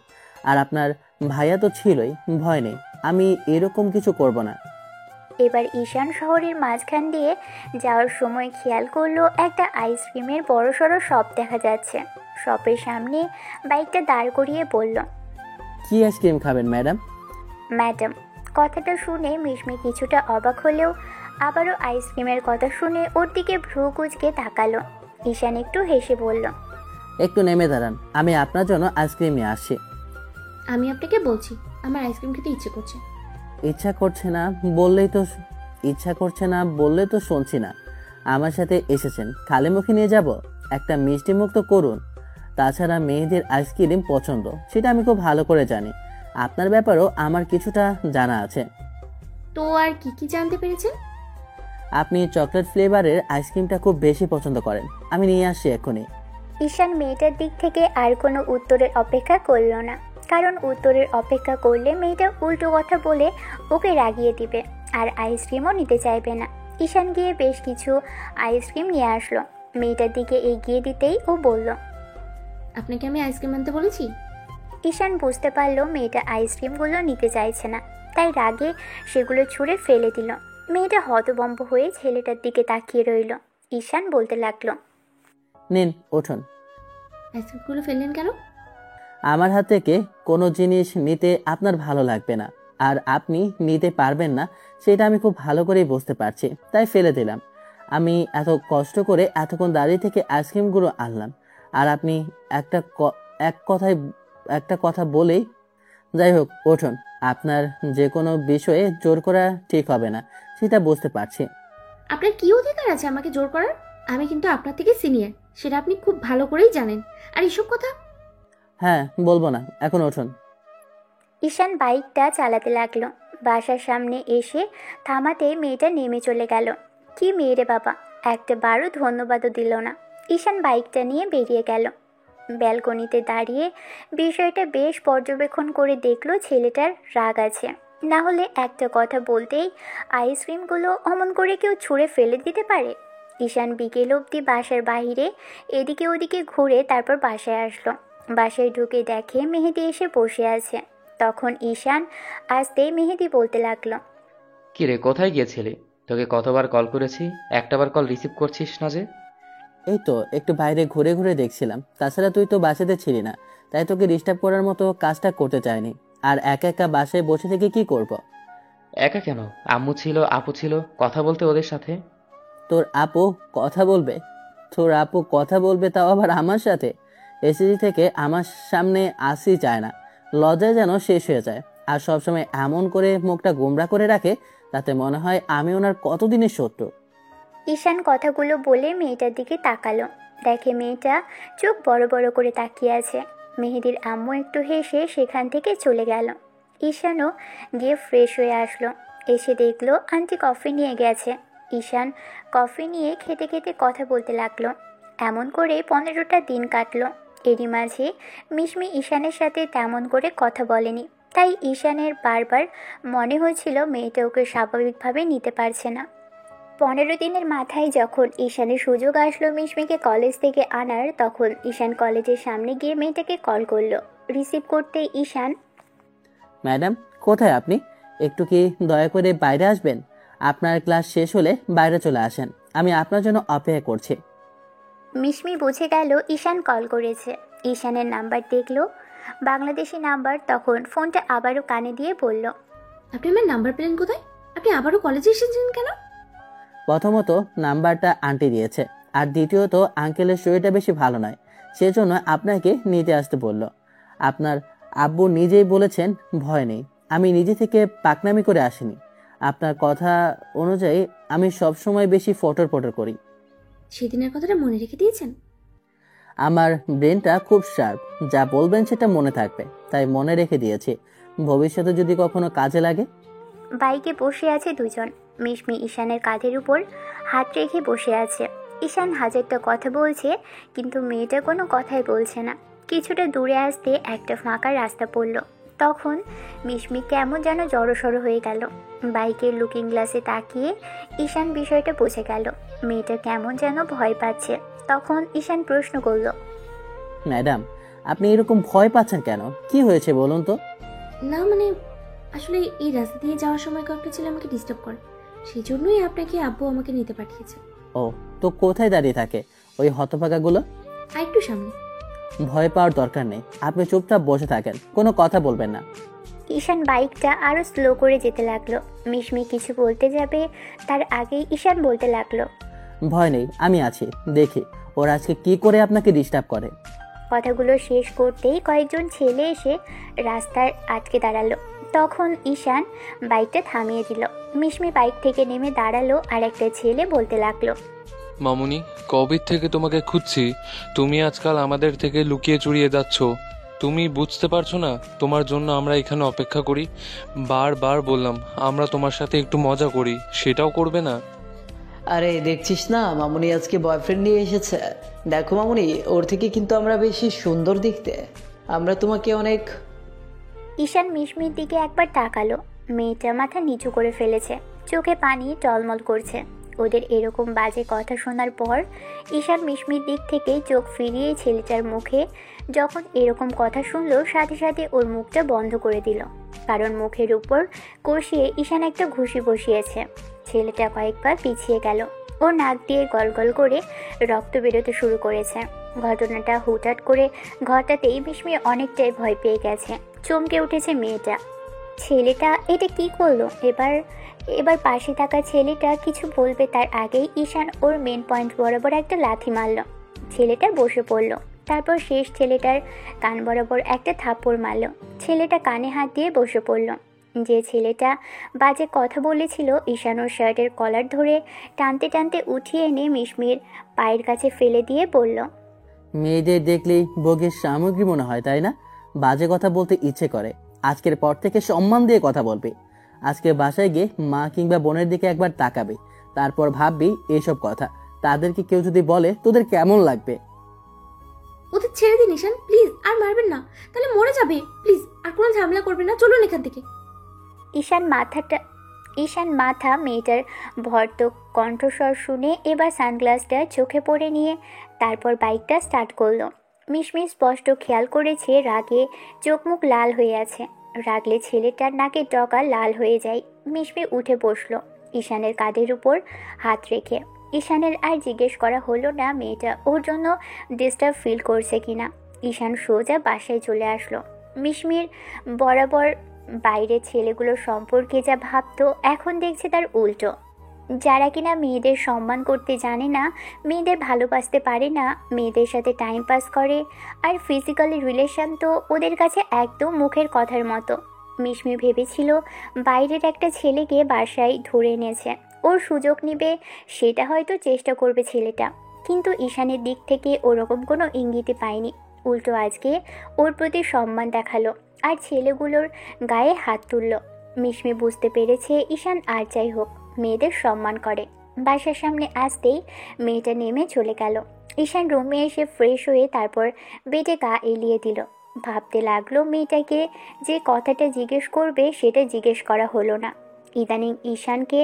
আর আপনার ভাইয়া তো ছিলই, ভয় নেই, আমি এরকম কিছু করব না। এবার ঈশান শহরের মাঝখান দিয়ে যাওয়ার সময় খেয়াল করলো একটা আইসক্রিমের বড়সড় শপ দেখা যাচ্ছে। শপের সামনে বাইকটা দাঁড় করিয়ে বলল, কি আইসক্রিম খাবেন ম্যাডাম? ম্যাডাম। কথাটা শুনে মিশমি কিছুটা অবাক হলেও আবারও আইসক্রিমের কথা শুনে ওর দিকে ভ্রু কুঁচকে তাকালো। ঈশান একটু হেসে বলল, একটু নেমে দাঁড়ান, আমি আপনার জন্য আইসক্রিম নিয়ে আসছি। আমি আপনাকে বলছি, আমার আইসক্রিম খেতে ইচ্ছে করছে। ইচ্ছা করছে না বললে তো শুনছি না। আমার সাথে এসেছেন, খালি মুখে নিয়ে যাব? একটা মিষ্টি মুখ তো করুন। তাছাড়া মেয়েদের আইসক্রিম পছন্দ, সেটা আমি খুব ভালো করে জানি। আপনার ব্যাপারেও আমার কিছুটা জানা আছে। তো আর কি কি জানতে পেরেছেন? আপনি চকলেট ফ্লেভারের আইসক্রিমটা খুব বেশি পছন্দ করেন। আমি নিয়ে আসছি এক্ষুনি। ঈশান মেয়েটার দিক থেকে আর কোনো উত্তরের অপেক্ষা করল না, কারণ উত্তরের অপেক্ষা করলে মেয়েটা উল্টো কথা বলে ওকে রাগিয়ে দিবে আর আইসক্রিমও নিতে চাইবে না। ঈশান গিয়ে বেশ কিছু আইসক্রিম নিয়ে আসলো। মেয়েটার দিকে এগিয়ে দিতেই ও বলল, আপনাকে আমি আইসক্রিম আনতে বলেছি? ঈশান বুঝতে পারলো মেয়েটা আইসক্রিমগুলো নিতে চাইছে না, তাই রাগে সেগুলো ছুঁড়ে ফেলে দিল। মেয়েটা হতভম্ব হয়ে ছেলেটার দিকে তাকিয়ে রইল। ঈশান বলতে লাগলো, নিন, উঠুন। আইসক্রিমগুলো ফেললেন কেন? আমার হাত থেকে কোনো জিনিস নিতে আপনার ভালো লাগবে না, আর আপনি নিতে পারবেন না, সেটা আমি খুব ভালো করেই বুঝতে পারছি, তাই ফেলে দিলাম। আমি এত কষ্ট করে এতক্ষণ দাঁড়িয়ে থেকে আইসক্রিমগুলো আনলাম, আর আপনি একটা কথা বলেই। যাই হোক, উঠুন। আপনার যে কোনো বিষয়ে জোর করা ঠিক হবে না, সেটা বুঝতে পারছি। আপনার কি অধিকার আছে আমাকে জোর করার? আমি কিন্তু আপনার থেকে সিনিয়র, সেটা আপনি খুব ভালো করেই জানেন। আর এসব কথা হ্যাঁ, বলবো না, এখন উঠুন। ঈশান বাইকটা চালাতে লাগলো। বাসার সামনে এসে থামাতে মেয়েটা নেমে চলে গেল। কি মেয়ে রে বাবা, একটা বারও ধন্যবাদও দিল না। ঈশান বাইকটা নিয়ে বেরিয়ে গেল। ব্যালকনিতে দাঁড়িয়ে বিষয়টা বেশ পর্যবেক্ষণ করে দেখলো ছেলেটার রাগ আছে, না হলে একটা কথা বলতেই আইসক্রিমগুলো অমন করে কেউ ছুঁড়ে ফেলে দিতে পারে। ঈশান বিকেল অবধি বাসার বাইরে এদিকে ওদিকে ঘুরে তারপর বাসায় আসলো। বাসায় ঢুকে দেখে মেহেদি এসে বসে আছে। তখন ঈশান আসতেই মেহেদি বলতে লাগলো, কি রে, কোথায় গিয়েছিলি? তোকে কতবার কল করেছি, একটাবার কল রিসিভ করছিস না যে? এই তো একটু বাইরে ঘুরে ঘুরে দেখছিলাম। তাছাড়া তুই তো বাসাতে ছিলি না, তাই তোকে ডিস্টার্ব করার মতো কাজটা করতে চাইনি। আর একা একা বাসায় বসে থেকে কি করব? একা কেন? আম্মু ছিল, আপু ছিল, কথা বলতে ওদের সাথে। তোর আপু কথা বলবে? তাও আবার আমার সাথে? এসিজি থেকে আমার সামনে আসি চায় না, লজ্জায় যেন শেষ হয়ে যায়। আর সবসময় এমন করে মুখটা গোমরা করে রাখে, তাতে মনে হয় আমি ওনার কতদিনের শত্রু। ঈশান কথাগুলো বলে মেয়েটার দিকে তাকালো। দেখে মেয়েটা চোখ বড় বড় করে তাকিয়ে আছে। মেহেদির আম্মু একটু হেসে সেখান থেকে চলে গেল। ঈশানও গিয়ে ফ্রেশ হয়ে আসলো। এসে দেখলো আন্টি কফি নিয়ে গেছে। ঈশান কফি নিয়ে খেতে খেতে কথা বলতে লাগলো। এমন করে 15টা দিন কাটলো। এরই মাঝে মিশমি ঈশানের সাথে তেমন করে কথা বলেনি, তাই ঈশানের বারবার মনে হয়েছিল মেয়েটা ওকে স্বাভাবিকভাবে নিতে পারছে না। 15 দিনের মাথায় যখন ঈশানের সুযোগ আসলো মিশমিকে কলেজ থেকে আনার, তখন ঈশান কলেজের সামনে গিয়ে মেয়েটাকে কল করলো। রিসিভ করতে ঈশান, ম্যাডাম, কোথায় আপনি? একটু কি দয়া করে বাইরে আসবেন? আপনার ক্লাস শেষ হলে বাইরে চলে আসেন, আমি আপনার জন্য অপেক্ষা করছি। মিশমি বুঝে গেল ঈশান কল করেছে। ঈশানের নাম্বার দেখলো, বাংলাদেশি নাম্বার। তখন ফোনটা আবারও কানে দিয়ে বলল, আপনি আমার নাম্বার পেলেন কোথায়? আপনি আবারও কলেজে এসেছেন কেন? প্রথমত নাম্বারটা আন্টি দিয়েছে, আর দ্বিতীয়ত আঙ্কেলের শরীরটা বেশি ভালো নয়, সেজন্য আপনাকে নিতে আসতে বলল। আপনার আব্বু নিজেই বলেছেন ভয় নেই, আমি নিজে থেকে পাকনামি করে আসিনি। আপনার কথা অনুযায়ী আমি সবসময় বেশি ফটর ফটর করি। সেদিনের কথাটা মনে রেখে দিয়েছেন? আমার ব্রেনটা খুব শার্প, যা বলবেন সেটা মনে থাকবে, তাই মনে রেখে দিয়েছি, ভবিষ্যতে যদি কখনো কাজে লাগে। বাইকে বসে আছে দুজন। মিশমি ঈশানের কাঁধের উপর হাত রেখে বসে আছে। ঈশান হাজারটা কথা বলছে, কিন্তু মেয়েটা কোনো কথাই বলছে না। কিছুটা দূরে আসতে একটা ফাঁকা রাস্তা পড়ল। তখন মিশমি কেমন যেন জড়সড় হয়ে গেল। বাইকের লুকিং গ্লাসে তাকিয়ে ঈশান বিষয়টা বুঝে গেল। মেয়েটা কেমন যেন ভয় পাচ্ছে। তখন ঈশান প্রশ্ন করল, ম্যাডাম, আপনি এরকম ভয় পাচ্ছেন কেন? কি হয়েছে বলুন তো? না মানে, আসলে এই রাস্তা দিয়ে যাওয়ার সময় কয়েকটা ছেলে আমাকে ডিস্টার্ব করে, সেই জন্যই আপনাকে আব্বু আমাকে নিতে পাঠিয়েছে। ও, তো কোথায় দাঁড়িয়ে থাকে ওই হতভাগাগুলো? আর একটু সামনে। ভয় পাওয়ার দরকার নেই, আপনি চুপচাপ বসে থাকেন, কোনো কথা বলবেন না। ঈশান বাইকটা আরও স্লো করে যেতে লাগলো। মিশমি কিছু বলতে যাবে তার আগেই ঈশান বলতে লাগলো, ভয় নেই, আমি আছি, দেখি ওরা আজকে কি করে আপনাকে ডিস্টার্ব করে। কথাগুলো শেষ করতেই কয়েকজন ছেলে এসে রাস্তায় আটকে দাঁড়ালো। তখন ঈশান বাইকটা থামিয়ে দিল। মিশমি বাইক থেকে নেমে দাঁড়ালো আর একটা ছেলে বলতে লাগলো, মামুনি, কবে থেকে তোমাকে খুঁজছি। তুমি আজকাল আমাদের থেকে লুকিয়ে চুরিয়ে যাচ্ছ। তুমি বুঝতে পারছো না তোমার জন্য আমরা এখানে অপেক্ষা করি? বারবার বললাম আমরা তোমার সাথে একটু মজা করি, সেটাও করবে না। আরে দেখছিস না, মামুনি আজকে বয়ফ্রেন্ড নিয়ে এসেছে। দেখো মামুনি, ওর থেকে কিন্তু আমরা বেশি সুন্দর দেখতে। আমরা তোমাকে অনেক। ঈশান মিশমির দিকে একবার তাকালো। মেয়েটা মাথা নিচু করে ফেলেছে, চোখে পানি টলমল করছে। ওদের এরকম বাজে কথা শোনার পর ঈশান মিশমির দিক থেকে চোখ ফিরিয়ে ছেলেটার মুখে যখন এরকম কথা শুনলো, সাথে সাথে ওর মুখটা বন্ধ করে দিল। কারণ মুখের উপর কষিয়ে ঈশান একটা ঘুষি বসিয়েছে। ছেলেটা কয়েকবার পিছিয়ে গেল। ওর নাক দিয়ে গলগল করে রক্ত বেরোতে শুরু করেছে। ঘটনাটা হুটহাট করে ঘটাতেই মিশমি অনেকটাই ভয় পেয়ে গেছে। চমকে উঠেছে মেয়েটা। ছেলেটা এটা কি করলো? এবার পাশে থাকা ছেলেটা কিছু বলবে তার আগেই ঈশান ওর মেন পয়েন্ট বরাবর একটা লাথি মারল। ছেলেটা বসে পড়ল। তারপর শেষ ছেলেটার কান বরাবর একটা থাপ্পড় মারল। ছেলেটা কানে হাত দিয়ে বসে পড়ল। যে ছেলেটা বাজে কথা বলেছিল, ঈশান ওর শার্টের কলার ধরে টানতে টানতে উঠিয়ে এনে মিশমির পায়ের কাছে ফেলে দিয়ে বলল, মেয়েদের দেখলেই ভোগের সামগ্রী মনে হয়, তাই না? বাজে কথা বলতে ইচ্ছে করে। আজকের পর থেকে সম্মান দিয়ে কথা বলবে। আজকে বাসায় গিয়ে মা কিংবা বোনের দিকে একবার তাকাবে, তারপর ভাববি এইসব কথা। তাদেরকে কেউ যদি বলে তোদের কেমন লাগবে? ওদের ছেড়ে দিন ঈশান, প্লিজ, আর মারবেন না, তাহলে মরে যাবে। প্লিজ আর কোনো ঝামেলা করবেন না, চলুন এখান থেকে। ঈশান মাথা মেয়েটার ভর্তক কণ্ঠস্বর শুনে এবার সানগ্লাসটা চোখে পড়ে নিয়ে তারপর বাইকটা স্টার্ট করলো। মিশমি স্পষ্ট খেয়াল করেছে রাগে চোখ মুখ লাল হয়ে আছে। রাগলে ছেলেটার নাকের ডগা লাল হয়ে যায়। মিশমি উঠে বসলো ঈশানের কাঁধের উপর হাত রেখে। ঈশানের আর জিজ্ঞেস করা হলো না মেয়েটা ওর জন্য ডিস্টার্ব ফিল করছে কিনা। ঈশান সোজা বাসায় চলে আসলো। মিশমির বরাবর বাইরের ছেলেগুলো সম্পর্কে যা ভাবতো, এখন দেখছে তার উল্টো। যারা কিনা মেয়েদের সম্মান করতে জানে না, মেয়েদের ভালোবাসতে পারে না, মেয়েদের সাথে টাইম পাস করে, আর ফিজিক্যালি রিলেশন তো ওদের কাছে একদম মুখের কথার মতো। মিশমি ভেবেছিল বাইরের একটা ছেলেকে বাসায় ধরে এনেছে, ওর সুযোগ নিবে, সেটা হয়তো চেষ্টা করবে ছেলেটা। কিন্তু ঈশানের দিক থেকে ওরকম কোনো ইঙ্গিতই পায়নি। উল্টো আজকে ওর প্রতি সম্মান দেখালো আর ছেলেগুলোর গায়ে হাত তুলল। মিশমি বুঝতে পেরেছে ঈশান আর যাই হোক মেয়েদের সম্মান করে। বাসার সামনে আসতেই মেয়েটা নেমে চলে গেল। ঈশান রুমে এসে ফ্রেশ হয়ে তারপর বেডে গা এলিয়ে দিল। ভাবতে লাগলো মেয়েটাকে যে কথাটা জিজ্ঞেস করবে সেটা জিজ্ঞেস করা হলো না। ইদানিং ঈশানকে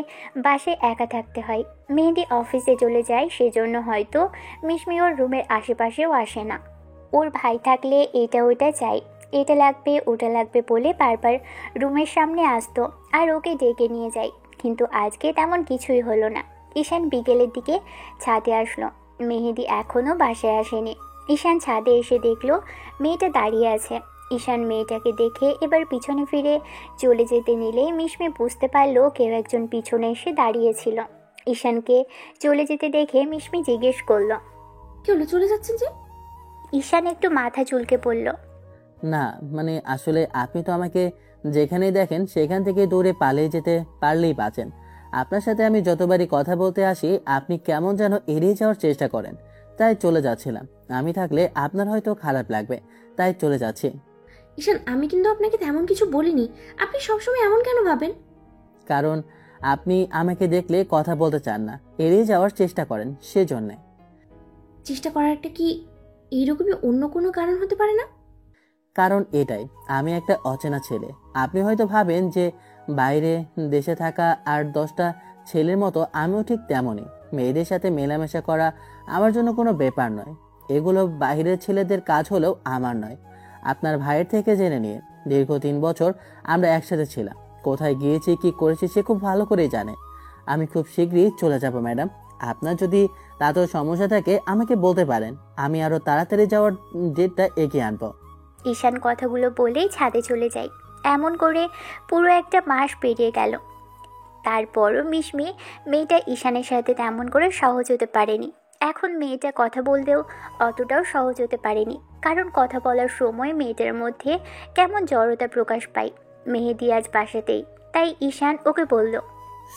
বাসায় একা থাকতে হয়। মেহেদি অফিসে চলে যায়, সেজন্য হয়তো মিশমি ওর রুমের আশেপাশেও আসে না। ওর ভাই থাকলে এটা ওইটা চাই, এটা লাগবে ওটা লাগবে বলে বারবার রুমের সামনে আসতো আর ওকে ডেকে নিয়ে যায়, কিন্তু আজকে তেমন কিছুই হলো না। ঈশান বিকেলের দিকে ছাদে আসলো। মেহেদি এখনও বাসায় আসেনি। ঈশান ছাদে এসে দেখলো মেয়েটা দাঁড়িয়ে আছে। ঈশান মেয়েটাকে দেখে এবার পিছনে ফিরে চলে যেতে নিলেই মিশমি বুঝতে পারলো কেউ একজন পিছনে এসে দাঁড়িয়েছিল। ঈশানকে চলে যেতে দেখে মিশমি জিজ্ঞেস করলো, কি হলো, চলে যাচ্ছেন যে? ঈশান একটু মাথা চুলকে পড়ল। না মানে আসলে আপনি তো আমাকে যেখানেই দেখেন সেখান থেকে দৌড়ে পালিয়ে যেতে পারলেই বাঁচেন। আপনার সাথে আমি যতবারই কথা বলতে আসি আপনি কেমন যেন এড়িয়ে যাওয়ার চেষ্টা করেন, তাই চলে যাচ্ছিলাম। আমি থাকলে আপনার হয়তো খারাপ লাগবে, তাই চলে যাচ্ছি। ঈশান, আমি কিন্তু আপনাকে তেমন কিছু বলিনি। আপনি সবসময় এমন কেন ভাবেন? কারণ আপনি আমাকে দেখলে কথা বলতে চান না, এড়িয়ে যাওয়ার চেষ্টা করেন, সেজন্যে। চেষ্টা করাটা কি এইরকমই অন্য কোনো কারণ হতে পারে না? কারণ এটাই, আমি একটা অচেনা ছেলে। আপনি হয়তো ভাবেন যে বাইরে দেশে থাকা আর 10টা ছেলের মতো আমিও ঠিক তেমনই। মেয়েদের সাথে মেলামেশা করা আমার জন্য কোনো ব্যাপার নয়। এগুলো বাইরের ছেলেদের কাজ হলেও আমার নয়। আপনার ভাইয়ের থেকে জেনে নিয়ে দীর্ঘ 3 বছর আমরা একসাথে ছিলাম। কোথায় গিয়েছি কি করেছি সে খুব ভালো করেই জানে। আমি খুব শীঘ্রই চলে যাব ম্যাডাম। আপনার যদি তাতেও সমস্যা থাকে আমাকে বলতে পারেন, আমি আরও তাড়াতাড়ি যাওয়ার ডেটটা এগিয়ে আনবো। ঈশান কথাগুলো বলেই ছাদে চলে যায়। এমন করে পুরো একটা মাস পেরিয়ে গেল। তারপরও মিশমি মেয়েটা ঈশানের সাথে তেমন করে সহজ হতে পারেনি। এখন মেয়েটা কথা বলতেও অতটাও সহজ হতে পারেনি, কারণ কথা বলার সময় মেয়েটার মধ্যে কেমন জড়তা প্রকাশ পায়। মেহেদি আজ বাসাতেই, তাই ঈশান ওকে বলল,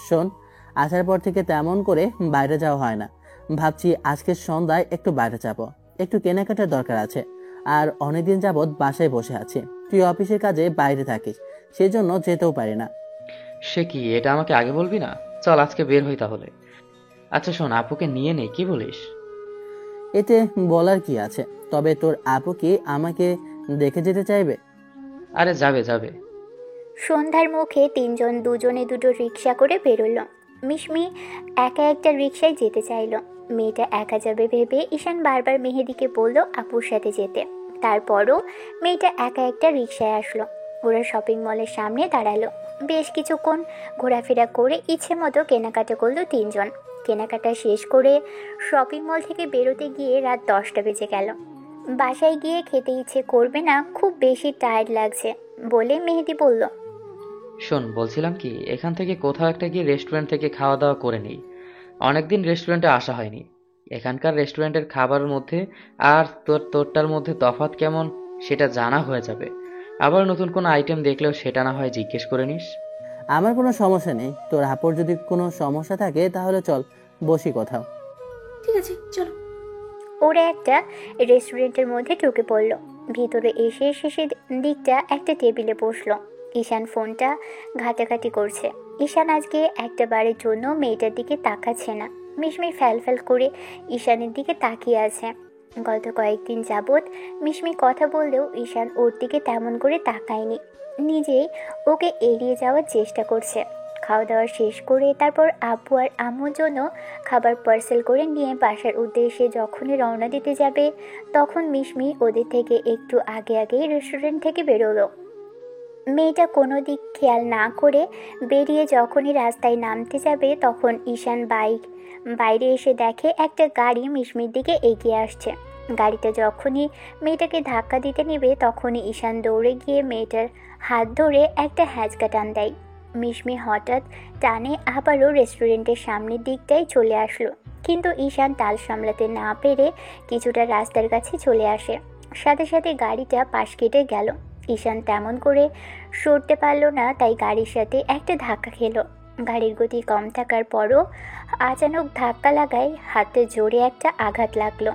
শোন, আসার পর থেকে তেমন করে বাইরে যাওয়া হয় না। ভাবছি আজকের সন্ধ্যায় একটু বাইরে যাব, একটু কেনাকাটার দরকার আছে। আর অনেকদিন যাবৎ বাসায় বসে আছি, তুই অফিসের কাজে বাইরে থাকিস, সেজন্য যেতেও পারি না। সে কি, এটা আমাকে আগে বলবি না? চল আজকে বের হই তাহলে। আচ্ছা শোন, আপুকে নিয়ে নে, কি বলিস? এতে বলার কি আছে? তবে তোর আপু কি আমাকে দেখে যেতে চাইবে? আরে যাবে যাবে। সন্ধ্যার মুখে তিনজন দুজনে দুটো রিক্সা করে বেরোলো। মিশমি একা একটা রিক্সায় যেতে চাইলো। মেয়েটা একা যাবে ভেবে ঈশান বারবার মেহেদিকে বলল আপুর সাথে যেতে। তারপরও মেয়েটা একা একটা রিক্সায় আসলো। ওরা শপিং মলের সামনে দাঁড়ালো। বেশ কিছুক্ষণ ঘোরাফেরা করে ইচ্ছে মতো কেনাকাটা করলো তিনজন। কেনাকাটা শেষ করে শপিং মল থেকে বেরোতে গিয়ে রাত 10টা বেজে গেল। বাসায় গিয়ে খেতে ইচ্ছে করবে না, খুব বেশি টায়ার্ড লাগছে বলে মেহেদি বলল, শোন, বলছিলাম কি, এখান থেকে কোথাও একটা গিয়ে রেস্টুরেন্ট থেকে খাওয়া দাওয়া করে নেই। অনেকদিন রেস্টুরেন্টে আসা হয়নি। এখানকার রেস্টুরেন্টের খাবারের মধ্যে আর তোরটার মধ্যে তফাৎ কেমন সেটা জানা হয়ে যাবে। আবার নতুন কোনো আইটেম দেখলেও সেটা না হয় জিজ্ঞেস করে নিস। আমার কোনো সমস্যা নেই। তোর আপুর যদি কোনো সমস্যা থাকে তাহলে চল বসি কোথাও। ঠিক আছে, চলো। ওরা একটা রেস্টুরেন্টের মধ্যে ঢুকে পড়ল। ভিতরে এসে শেষের দিকটা একটা টেবিলে বসলো। ঈশান ফোনটা ঘাটাঘাটি করছে। ঈশান আজকে একটা বারের জন্য মেয়েটার দিকে তাকাচ্ছে না। মিশমি ফ্যাল করে ঈশানের দিকে তাকিয়ে আছে। গত কয়েকদিন যাবৎ মিশমি কথা বললেও ঈশান ওর দিকে তেমন করে তাকায়নি। নিজেই ওকে এড়িয়ে যাওয়ার চেষ্টা করছে। খাওয়া দাওয়া শেষ করে তারপর আব্বু আর আম্মুর জন্য খাবার পার্সেল করে নিয়ে বাসার উদ্দেশ্যে যখনই রওনা দিতে যাবে, তখন মিশমি ওদের থেকে একটু আগেই রেস্টুরেন্ট থেকে বেরোলো। মেয়েটা কোনো দিক খেয়াল না করে বেরিয়ে যখনই রাস্তায় নামতে যাবে, তখন ঈশান বাইরে এসে দেখে একটা গাড়ি মিশমির দিকে এগিয়ে আসছে। গাড়িটা যখনই মেয়েটাকে ধাক্কা দিতে নেবে, তখনই ঈশান দৌড়ে গিয়ে মেয়েটার হাত ধরে একটা হ্যাঁচকা টান দেয়। মিশমি হঠাৎ টানে আবারও রেস্টুরেন্টের সামনের দিকটাই চলে আসলো, কিন্তু ঈশান তাল সামলাতে না পেরে কিছুটা রাস্তার কাছে চলে আসে। সাথে সাথে গাড়িটা পাশ কেটে গেল। ঈশান তেমন করে সরতে পারলো না, তাই গাড়ির সাথে একটা ধাক্কা খেলো। গাড়ির গতি কম থাকার পরও আচানক ধাক্কা লাগায় হাতে জোরে একটা আঘাত লাগলো।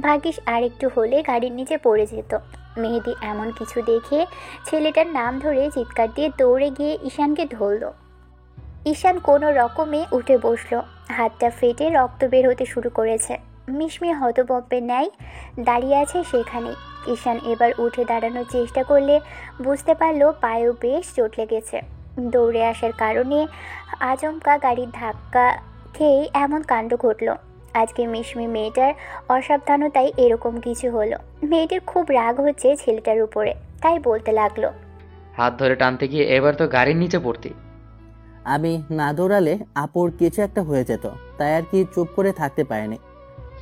ভাগ্যিস আর একটু হলে গাড়ির নিচে পড়ে যেত। মেহেদি এমন কিছু দেখে ছেলেটার নাম ধরে চিৎকার দিয়ে দৌড়ে গিয়ে ঈশানকে ধরল। ঈশান কোনো রকমে উঠে বসলো। হাতটা ফেটে রক্ত বের হতে শুরু করেছে। মিশমি হতভম্বের ন্যায় দাঁড়িয়ে আছে সেখানেই। ঈশান এবার উঠে দাঁড়ানোর চেষ্টা করলে বুঝতে পারলো পায়েও বেশ চোট লেগেছে। দৌড়ে আসার কারণে আচমকা গাড়ির ধাক্কা খেয়ে এমন কাণ্ড ঘটল। আজকে মিশমি মেয়েটার অসাবধানতায় এরকম কিছু হলো। মেয়েটির খুব রাগ হচ্ছে ছেলেটার উপরে। তাই বলতে লাগলো। হাত ধরে টানতে গিয়ে এবার তো গাড়ির নিচে পড়তি। আমি না দৌড়ালে আপুর কিছু একটা হয়ে যেত, তাই আর কি চুপ করে থাকতে পারিনি।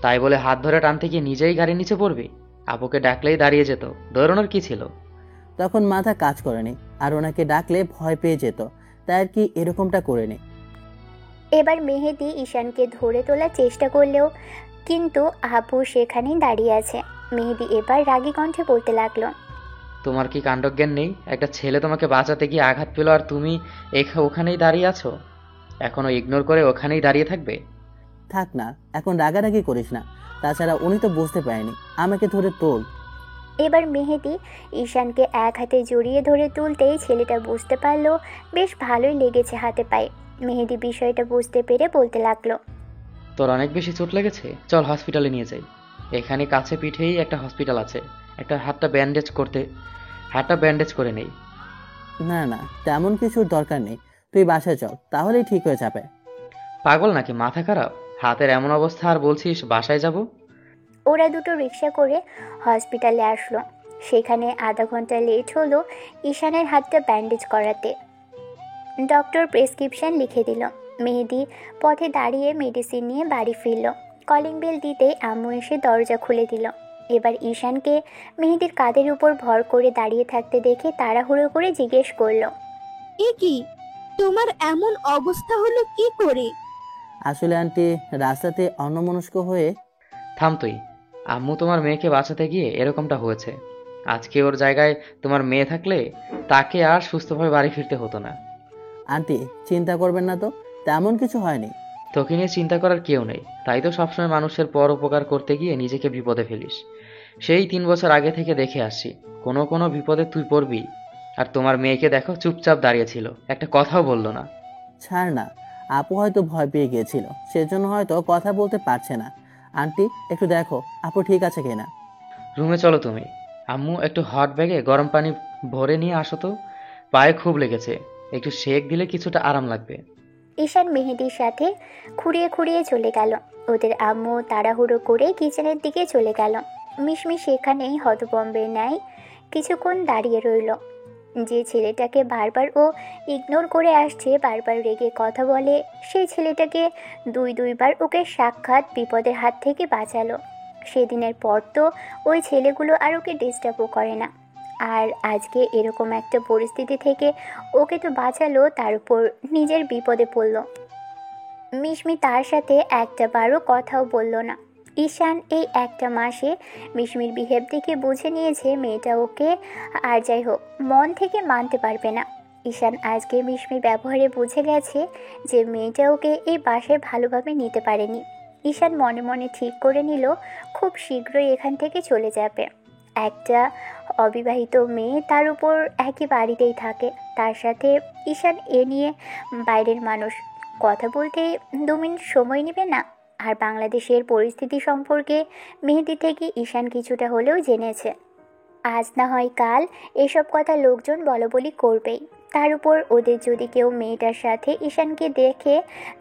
তাই বলে হাত ধরে টানতে গিয়ে নিজেই গাড়ির নিচে পড়বি? আপুকে ডাকলেই দাঁড়িয়ে যেত, দৌড়ানোর কি ছিল? তখন মাথা কাজ করেনি, আর ওনাকে ডাকলে ভয় পেয়ে যেত, তাই আর কি এরকমটা করেনি। এবার মেহেদি ঈশানকে ধরে তোলার চেষ্টা করলেও কিন্তু আপু সেখানেই দাঁড়িয়ে আছে। মেহেদি এবার রাগী কণ্ঠে বলতে লাগলো। তোমার কি কাণ্ডজ্ঞান নেই? একটা ছেলে তোমাকে বাঁচাতে গিয়ে আঘাত পেল আর তুমি ওখানেই দাঁড়িয়ে আছো? এখনো ইগনোর করে ওখানেই দাঁড়িয়ে থাকবে? থাক না, এখন রাগারাগি করিস না। তাছাড়া উনি তো বুঝতে পারেনি, আমাকে ধরে তোল। এবার মেহেদি ঈশানকে এক হাতে জড়িয়ে ধরে তুলতেই ছেলেটা বুঝতে পারলো বেশ ভালোই লেগেছে হাতে পায়ে। মেহেদি বিষয়টা বুঝতে পেরে বলতে লাগলো। তোর অনেক বেশি চোট লেগেছে, চল হসপিটালে নিয়ে যাই। এখানে কাছে পিঠেই একটা হসপিটাল আছে, একটা হাতটা ব্যান্ডেজ করে নেই। না না, তেমন কিছুর দরকার নেই, তুই বাসায় চল, তাহলেই ঠিক হয়ে যাবে। পাগল নাকি, মাথা খারাপ? হাতের এমন অবস্থা আর বলছিস বাসায় যাব? ওরা দুটো রিক্সা করে হসপিটালে আসলো। সেখানে আধা ঘন্টা লেট হলো ঈশানের হাতটা ব্যান্ডেজ করাতে। ডক্টর প্রেসক্রিপশন লিখে দিল। মেহেদি পথে দাঁড়িয়ে মেডিসিন নিয়ে বাড়ি ফিরল। কলিং বেল দিতেই আম্মু এসে দরজা খুলে দিল। এবার ঈশানকে মেহেদির কাঁধের উপর ভর করে দাঁড়িয়ে থাকতে দেখে তাড়াহুড়ো করে জিজ্ঞেস করলো। এ কি, তোমার এমন অবস্থা হলো কি করে? আসলে আন্টি, রাস্তাতে অন্যমনস্ক হয়ে। থাম তুই। আম্মু তোমার মেয়েকে বাঁচাতে গিয়ে এরকমটা হয়েছে। আজকে ওর জায়গায় তোমার মেয়ে থাকলে তাকে আর সুস্থভাবে বাড়ি ফিরতে হতো না। আন্টি, চিন্তা করবেন না তো, তেমন কিছু হয়নি। তোকে নিয়ে চিন্তা করার কেউ নেই, তাই তো সবসময় মানুষের পর উপকার করতে গিয়ে নিজেকে বিপদে ফেলিস। সেই 3 বছর আগে থেকে দেখে আসছি, কোনো কোনো বিপদে তুই পড়বি। আর তোমার মেয়েকে দেখো, চুপচাপ দাঁড়িয়েছিল, একটা কথাও বললো না। ছাড় না, আপু হয়তো ভয় পেয়ে গিয়েছিল, সেজন্য হয়তো কথা বলতে পারছে না। আন্টি, একটু দেখো আপু ঠিক আছে কিনা। রুমে চলো তুমি। আম্মু, একটু হট ব্যাগে গরম পানি ভরে নিয়ে আসো তো, পায়ে খুব লেগেছে, একটু সেক দিলে কিছুটা আরাম লাগবে। ঈশান মেহেদির সাথে খুঁড়িয়ে খুঁড়িয়ে চলে গেল। ওদের আম্মু তাড়াহুড়ো করে কিচেনের দিকে চলে গেল। মিশমি সেখানেই হতভম্বের ন্যায় কিছুক্ষণ দাঁড়িয়ে রইল। যে ছেলেটাকে বারবার ও ইগনোর করে আসছে, বারবার রেগে কথা বলে, সেই ছেলেটাকে দুইবার ওকে সাক্ষাৎ বিপদের হাত থেকে বাঁচালো। সেদিনের পর তো ওই ছেলেগুলো আর ওকে ডিস্টার্বও করে না। আর আজকে এরকম একটা পরিস্থিতি থেকে ওকে তো বাঁচালো, তার উপর নিজের বিপদে পড়ল। মিশমি তার সাথে একটা বারও কথাও বলল না। ঈশান এই একটা মাসে মিশমির বিহেভ দেখে বুঝে নিয়েছে মেয়েটা ওকে আর যাই হোক মন থেকে মানতে পারবে না। ঈশান আজকে মিশমির ব্যবহারে বুঝে গেছে যে মেয়েটা ওকে এই বাসায় ভালোভাবে নিতে পারেনি। ঈশান মনে মনে ঠিক করে নিল খুব শীঘ্রই এখান থেকে চলে যাবে। একটা অবিবাহিত মেয়ে, তার উপর একই বাড়িতেই থাকে, তার সাথে ঈশান এ নিয়ে বাইরের মানুষ, কথা বলতে 2 মিনিট সময় নেবে না। আর বাংলাদেশের পরিস্থিতি সম্পর্কে মেহেদি থেকে ঈশান কিছুটা হলেও জেনেছে। আজ না হয় কাল এসব কথা লোকজন বলাবলি করবেই। তার উপর ওদের যদি কেউ মেয়েটার সাথে ঈশানকে দেখে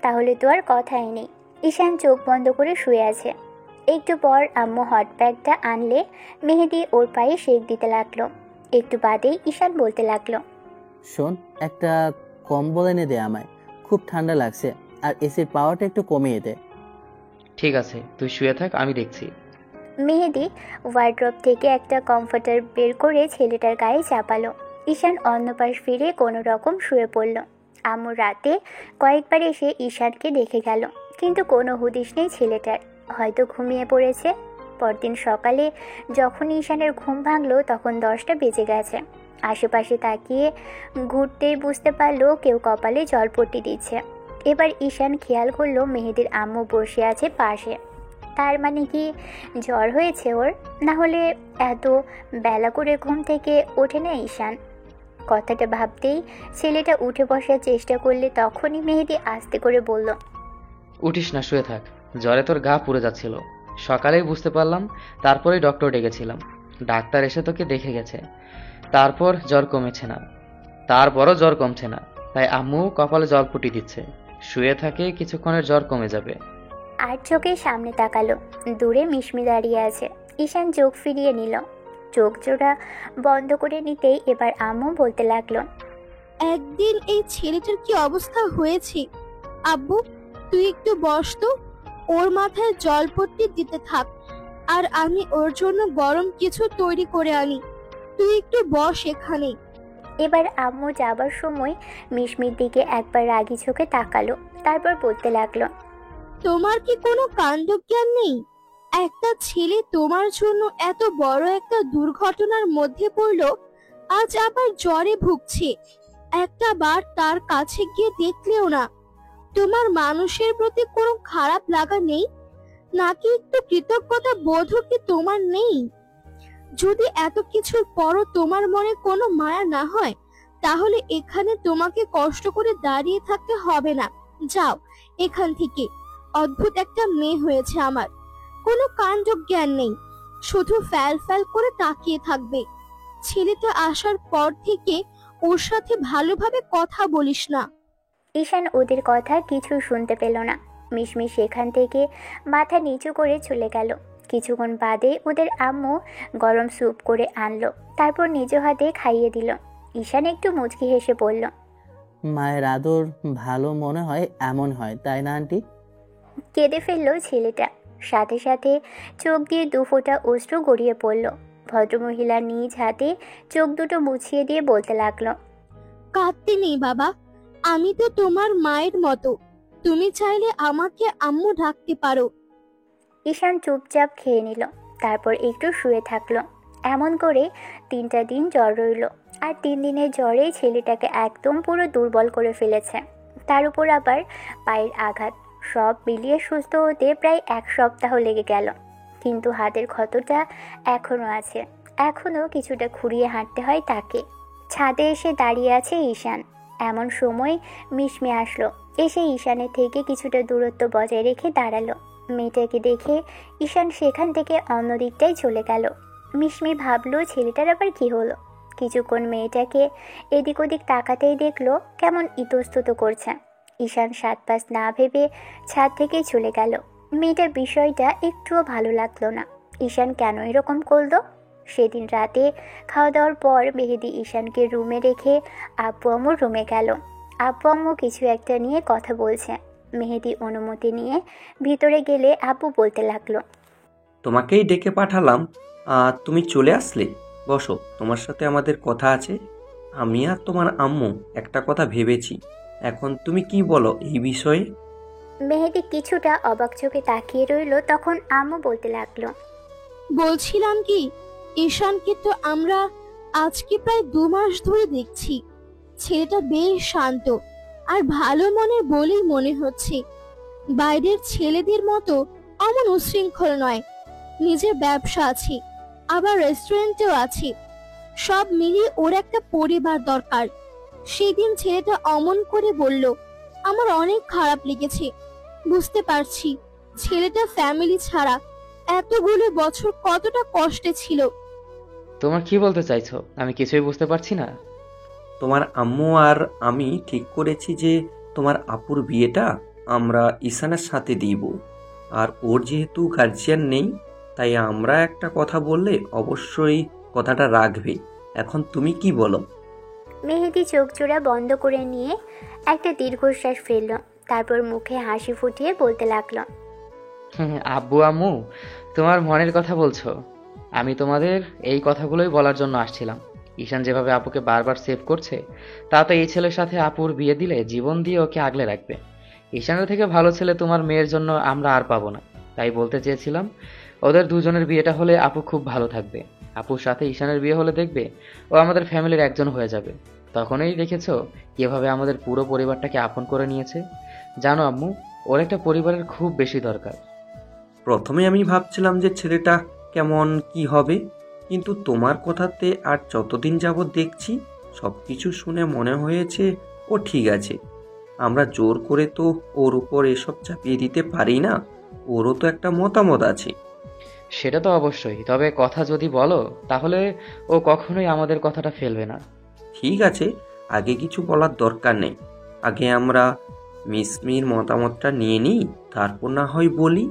তাহলে তো আর কথাই নেই। ঈশান চোখ বন্ধ করে শুয়ে আছে। একটু পর আম্মু হট ব্যাগটা আনলে মেহেদি ওর পায়ে সেক দিতে লাগলো। একটু বাদেই ঈশান বলতে লাগলো। শোন, একটা কম্বল এনে দে আমায়, খুব ঠান্ডা লাগছে, আর এসির পাওয়ারটা একটু কমিয়ে দে। ঠিক আছে, তুই শুয়ে থাক, আমি দেখছি। মেহেদি ওয়ার্ড্রপ থেকে একটা কমফর্টার বের করে ছেলেটার গায়ে চাপালো। ঈশান অন্য পাশ ফিরে কোনো রকম শুয়ে পড়ল। আম্মু রাতে কয়েকবার এসে ঈশানকে দেখে গেল, কিন্তু কোনো হুদিস নেই ছেলেটার, হয়তো ঘুমিয়ে পড়েছে। পরদিন সকালে যখন ঈশানের ঘুম ভাঙলো তখন 10টা বেজে গেছে। আশেপাশে তাকিয়ে ঘুরতেই বুঝতে পারলো কেউ কপালে জলপট্টি দিচ্ছে। এবার ঈশান খেয়াল করলো মেহেদির আম্মু বসে আছে পাশে। তার মানে কি জ্বর হয়েছে ওর? না হলে এত বেলা করে ঘুম থেকে ওঠে না ঈশান। কথাটা ভাবতেই ছেলেটা উঠে বসার চেষ্টা করলে তখনই মেহেদি আস্তে করে বলল, উঠিস না, শুয়ে থাক। জ্বরে তোর গা পুড়ে যাচ্ছিল, সকালেই বুঝতে পারলাম, তারপরেই ডক্টর ডেকেছিলাম। ডাক্তার এসে তোকে দেখে গেছে, তারপরও জ্বর কমছে না, তাই আম্মু কপালে জলপুটি দিচ্ছে। শুয়ে থাকে, কিছুক্ষণের জ্বর কমে যাবে। আর চোখে সামনে তাকালো। দূরে মিশমি দাঁড়িয়ে আছে। ঈশান চোখ ফিরিয়ে নিল। চোখ জোড়া বন্ধ করে নিতেই এবার আম্মু বলতে লাগলো, একদিন এই ছেলেটার কি অবস্থা হয়েছে। আব্বু, তুই একটু বস তো, ওর মাথায় জলপট্টি দিতে থাক, আর আমি ওর জন্য গরম কিছু তৈরি করে আনি। তুই একটু বস এখানে। এবার আম্মু যাবার সময় মিশমির দিকে একবার রাগি চোখে তাকালো, তারপর বলতে লাগলো, তোমার কি কোনো কাণ্ডজ্ঞান নেই? একটা ছেলে তোমার জন্য এত বড় একটা দুর্ঘটনার মধ্যে পড়লো, আজ আবার জ্বরে ভুগছে। একটা বার তার কাছে গিয়ে দেখলেও না। তোমার মানুষের প্রতি কোনো খারাপ লাগা নেই? নাকি একটু কৃতজ্ঞতা বোধও কি তোমার নেই? যদি এত কিছুর পরও তোমার মনে কোনো মায়া না হয়, তাহলে এখানে তোমাকে কষ্ট করে দাঁড়িয়ে থাকতে হবে না। যাও এখান থেকে। অদ্ভুত একটা মেয়ে হয়েছে আমার, কোনো কাণ্ডজ্ঞান নেই, শুধু ফ্যাল ফ্যাল করে তাকিয়ে থাকবে। ছেলেটা আসার পর থেকে ওর সাথে ভালোভাবে কথা বলিস না। ঈশান ওদের কথা কিছু শুনতে পেল না। মিশমি সেখান থেকে মাথা নিচু করে চলে গেল। কিছুক্ষণ বাদে ওদের আম্মু গরম স্যুপ করে আনলো, তারপর নিজ হাতে খাইয়ে দিল। ঈশান একটু মুচকি হেসে বলল, মায়ের আদর ভালো মনে হয় এমন হয়, তাই না আন্টি? কেঁদে ফেললো ছেলেটা, সাথে সাথে চোখ দিয়ে 2 ফোঁটা অশ্রু গড়িয়ে পড়ল। ভদ্রমহিলা নিজ হাতে চোখ দুটো মুছিয়ে দিয়ে বলতে লাগলো, কাঁদতে নেই বাবা, আমি তো তোমার মায়ের মতো। তুমি চাইলে আমাকে আম্মু ডাকতে পারো। ঈশান চুপচাপ খেয়ে নিল, তারপর একটু শুয়ে থাকলো। এমন করে 3টা দিন জ্বর রইল, আর 3 দিনের জ্বরে ছেলেটাকে একদম পুরো দুর্বল করে ফেলেছে। তার উপর আবার পায়ের আঘাত, সব মিলিয়ে সুস্থ হতে প্রায় 1 সপ্তাহ লেগে গেল। কিন্তু হাতের ক্ষতটা এখনো আছে, এখনো কিছুটা খুঁড়িয়ে হাঁটতে হয় তাকে। ছাদে এসে দাঁড়িয়ে আছে ঈশান। এমন সময় মিশমি আসলো, এসে ঈশানের থেকে কিছুটা দূরত্ব বজায় রেখে দাঁড়ালো। মেয়েটাকে দেখে ঈশান সেখান থেকে অন্য দিকটায় চলে গেল। মিশমি ভাবলো ছেলেটার আবার কি হলো। কিছুক্ষণ মেয়েটাকে এদিক ওদিক তাকাতেই দেখলো কেমন ইতস্তত করছে। ঈশান 7 পাঁচ না ভেবে ছাদ থেকে চলে গেল। মেয়েটার বিষয়টা একটুও ভালো লাগলো না। ঈশান কেন এরকম করলো? সেদিন রাতে খাওয়া দাওয়ার পর মেহেদি ঈশানকে রুমে রেখে আব্বু আম্মুর রুমে গেল। আব্বু আম্মু কিছু একটা নিয়ে কথা বলছে। মেহেদি অনুমতি নিয়ে ভিতরে গেলে আব্বু বলতে লাগলো, তোমাকেই ডেকে পাঠালাম, তুমি চলে আসলে। বসো, তোমার সাথে আমাদের কথা আছে। আমি আর তোমার আম্মু একটা কথা ভেবেছি, এখন তুমি কি বলো এই বিষয়ে? মেহেদি কিছুটা অবাক চোখে তাকিয়ে রইল। তখন আম্মু বলতে লাগলো, বলছিলাম কি, ঈশানকে তো আমরা আজকে প্রায় 2 মাস ধরে দেখছি। ছেলেটা বেশ শান্ত আর ভালো মনে বলেই মনে হচ্ছে। বাইরের ছেলেদের মতো অমন উশৃঙ্খল নয়। নিজের ব্যবসা আছে, আবার রেস্টুরেন্টেও আছে। সব মিলিয়ে ওর একটা পরিবার দরকার। সেদিন ছেলেটা অমন করে বলল, আমার অনেক খারাপ লেগেছে। বুঝতে পারছি ছেলেটা ফ্যামিলি ছাড়া এতগুলো বছর কতটা কষ্টে ছিল। তোমার কি বলতে চাইছো? আমি কিছুই বুঝতে পারছি না। তোমার আম্মু আর আমি ঠিক করেছি যে তোমার আপুর বিয়েটা আমরা ঈশানের সাথে দিব। আর ওর যেহেতু গার্জিয়ান নেই, তাই আমরা একটা কথা বললে অবশ্যই কথাটা রাখবে। এখন তুমি কি বলো? মেহেদি চোখ জোড়া বন্ধ করে নিয়ে একটা দীর্ঘশ্বাস ফেলল, তারপর মুখে হাসি ফুটিয়ে বলতে লাগলো, আব্বু আম্মু, তোমার মনের কথা বলছো। আমি তোমাদের এই কথাগুলোই বলার জন্য আসছিলাম। ঈশান যেভাবে আপুকে বারবার সেভ করছে, তা তো এই ছেলের সাথে আপুর বিয়ে দিলে জীবন দিয়ে ওকে আগলে রাখবে। ঈশানের থেকে ভালো ছেলে তোমার মেয়ের জন্য আমরা আর পাবো না। তাই বলতে চেয়েছিলাম, ওদের দুজনের বিয়েটা হলে আপু খুব ভালো থাকবে। আপুর সাথে ঈশানের বিয়ে হলে দেখবে ও আমাদের ফ্যামিলির একজন হয়ে যাবে। তখনই দেখেছো কিভাবে আমাদের পুরো পরিবারটাকে আপন করে নিয়েছে। জানো আম্মু, ওর একটা পরিবারের খুব বেশি দরকার। প্রথমে আমি ভাবছিলাম যে ছেলেটা কেমন কি হবে, কিন্তু তোমার কথাতে আর যতদিন যাবৎ দেখছি সবকিছু শুনে মনে হয়েছে ও ঠিক আছে। আমরা জোর করে তো ওর উপর এসব চাপিয়ে দিতে পারি না, ওরও তো একটা মতামত আছে। সেটা তো অবশ্যই, তবে কথা যদি বলো তাহলে ও কখনোই আমাদের কথাটা ফেলবে না। ঠিক আছে, আগে কিছু বলার দরকার নেই। আগে আমরা মিসমির মতামতটা নিয়ে নিই, তারপর না হয় বলি।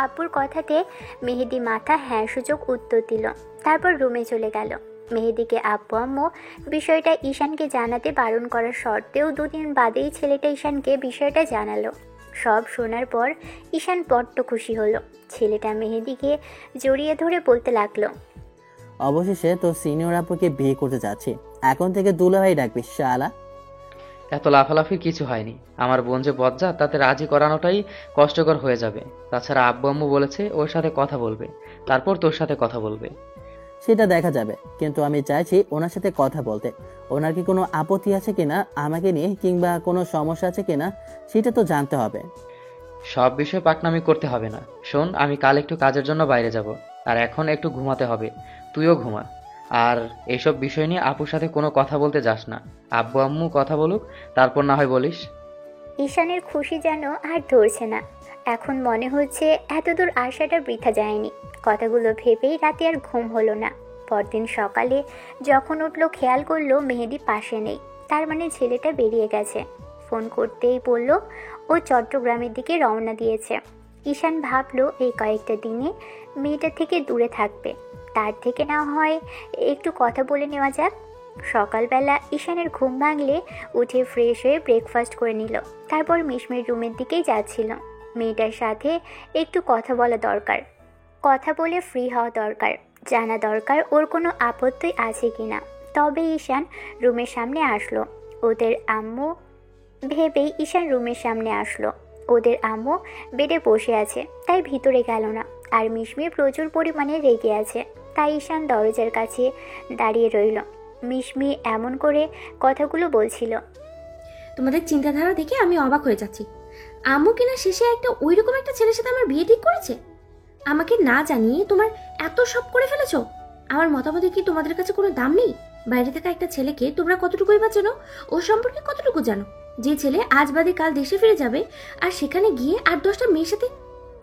আব্বুর কথাতে মেহেদি মাথা হ্যাঁ সূচক উত্তর দিল। তারপর রুমে চলে গেল। মেহেদিকে আব্বু আম্মু বিষয়টা ঈশানকে জানাতে বারণ করার শর্তেও 2 দিন বাদেই ছেলেটা ঈশানকে বিষয়টা জানালো। সব শোনার পর ঈশান বড্ড খুশি হলো। ছেলেটা মেহেদিকে জড়িয়ে ধরে বলতে লাগলো, অবশেষে তোর সিনিয়র আপুকে বিয়ে করতে যাচ্ছি, এখন থেকে দুলাভাই ডাকবি শালা। এত লাফালাফির কিছু হয়নি। আমার বোন যে বজ্জা, তাতে রাজি করানোটাই কষ্টকর হয়ে যাবে। তাছাড়া আব্বু আম্মু বলেছে ওর সাথে কথা বলবে, তারপর তোর সাথে কথা বলবে। সেটা দেখা যাবে, কিন্তু আমি চাইছি ওনার সাথে কথা বলতে। ওনার কি কোনো আপত্তি আছে কিনা আমাকে নিয়ে, কিংবা কোনো সমস্যা আছে কিনা সেটা তো জানতে হবে। সব বিষয়ে পাকনামি করতে হবে না। শোন, আমি কাল একটু কাজের জন্য বাইরে যাব, আর এখন একটু ঘুমাতে হবে। তুইও ঘুমা। আর এইসব বিষয় নিয়ে আপুর সাথে কোনো কথা বলতে যাস না। আব্বু আম্মু কথা বলুক, তারপর না হয় বলিস। ঈশানের খুশি যেন আর ধরছে না। এখন মনে হচ্ছে এতদূর আসাটা বৃথা যায়নি। কথাগুলো ভেবেই রাতে আর ঘুম হলো না। পরদিন সকালে যখন উঠলো খেয়াল করলো মেহেদি পাশে নেই। তার মানে ছেলেটা বেরিয়ে গেছে। ফোন করতেই বলল ও চট্টগ্রামের দিকে রওনা দিয়েছে। ঈশান ভাবলো এই কয়েকটা দিনে মেয়েটা থেকে দূরে থাকবে, তার থেকে না হয় একটু কথা বলে নেওয়া যাক। সকালবেলা ঈশানের ঘুম ভাঙলে উঠে ফ্রেশ হয়ে ব্রেকফাস্ট করে নিল। তারপর মিশমির রুমের দিকেই যাচ্ছিল। মেয়েটার সাথে একটু কথা বলা দরকার, কথা বলে ফ্রি হওয়া দরকার, জানা দরকার ওর কোনো আপত্তি আছে কিনা। তবে ঈশান রুমের সামনে আসলো। ওদের আম্মু ভেবেই ঈশান রুমের সামনে আসলো। ওদের আম্মু বেডে বসে আছে, তাই ভিতরে গেল না। আর মিশমি প্রচুর পরিমাণে রেগে আছে, তাই ঈশান দরজার কাছে দাঁড়িয়ে রইল। মিশমি এমন করে কথাগুলো বলছিল, তোমাদের চিন্তাধারা দেখে আমি অবাক হয়ে যাচ্ছি। আম্মু কিনা শেষে ওইরকম একটা ছেলের সাথে আমার বিয়ে ঠিক করেছে। আমাকে না জানিয়ে তোমার এত সব করে ফেলেছো। আমার মতামতে কি তোমাদের কাছে কোনো দাম নেই? বাইরে থাকা একটা ছেলেকে তোমরা কতটুকুই বা চেনো, ও সম্পর্কে কতটুকু জানো? যে ছেলে আজ বাদে কাল দেশে ফিরে যাবে, আর সেখানে গিয়ে 8-10টা মেয়ের সাথে,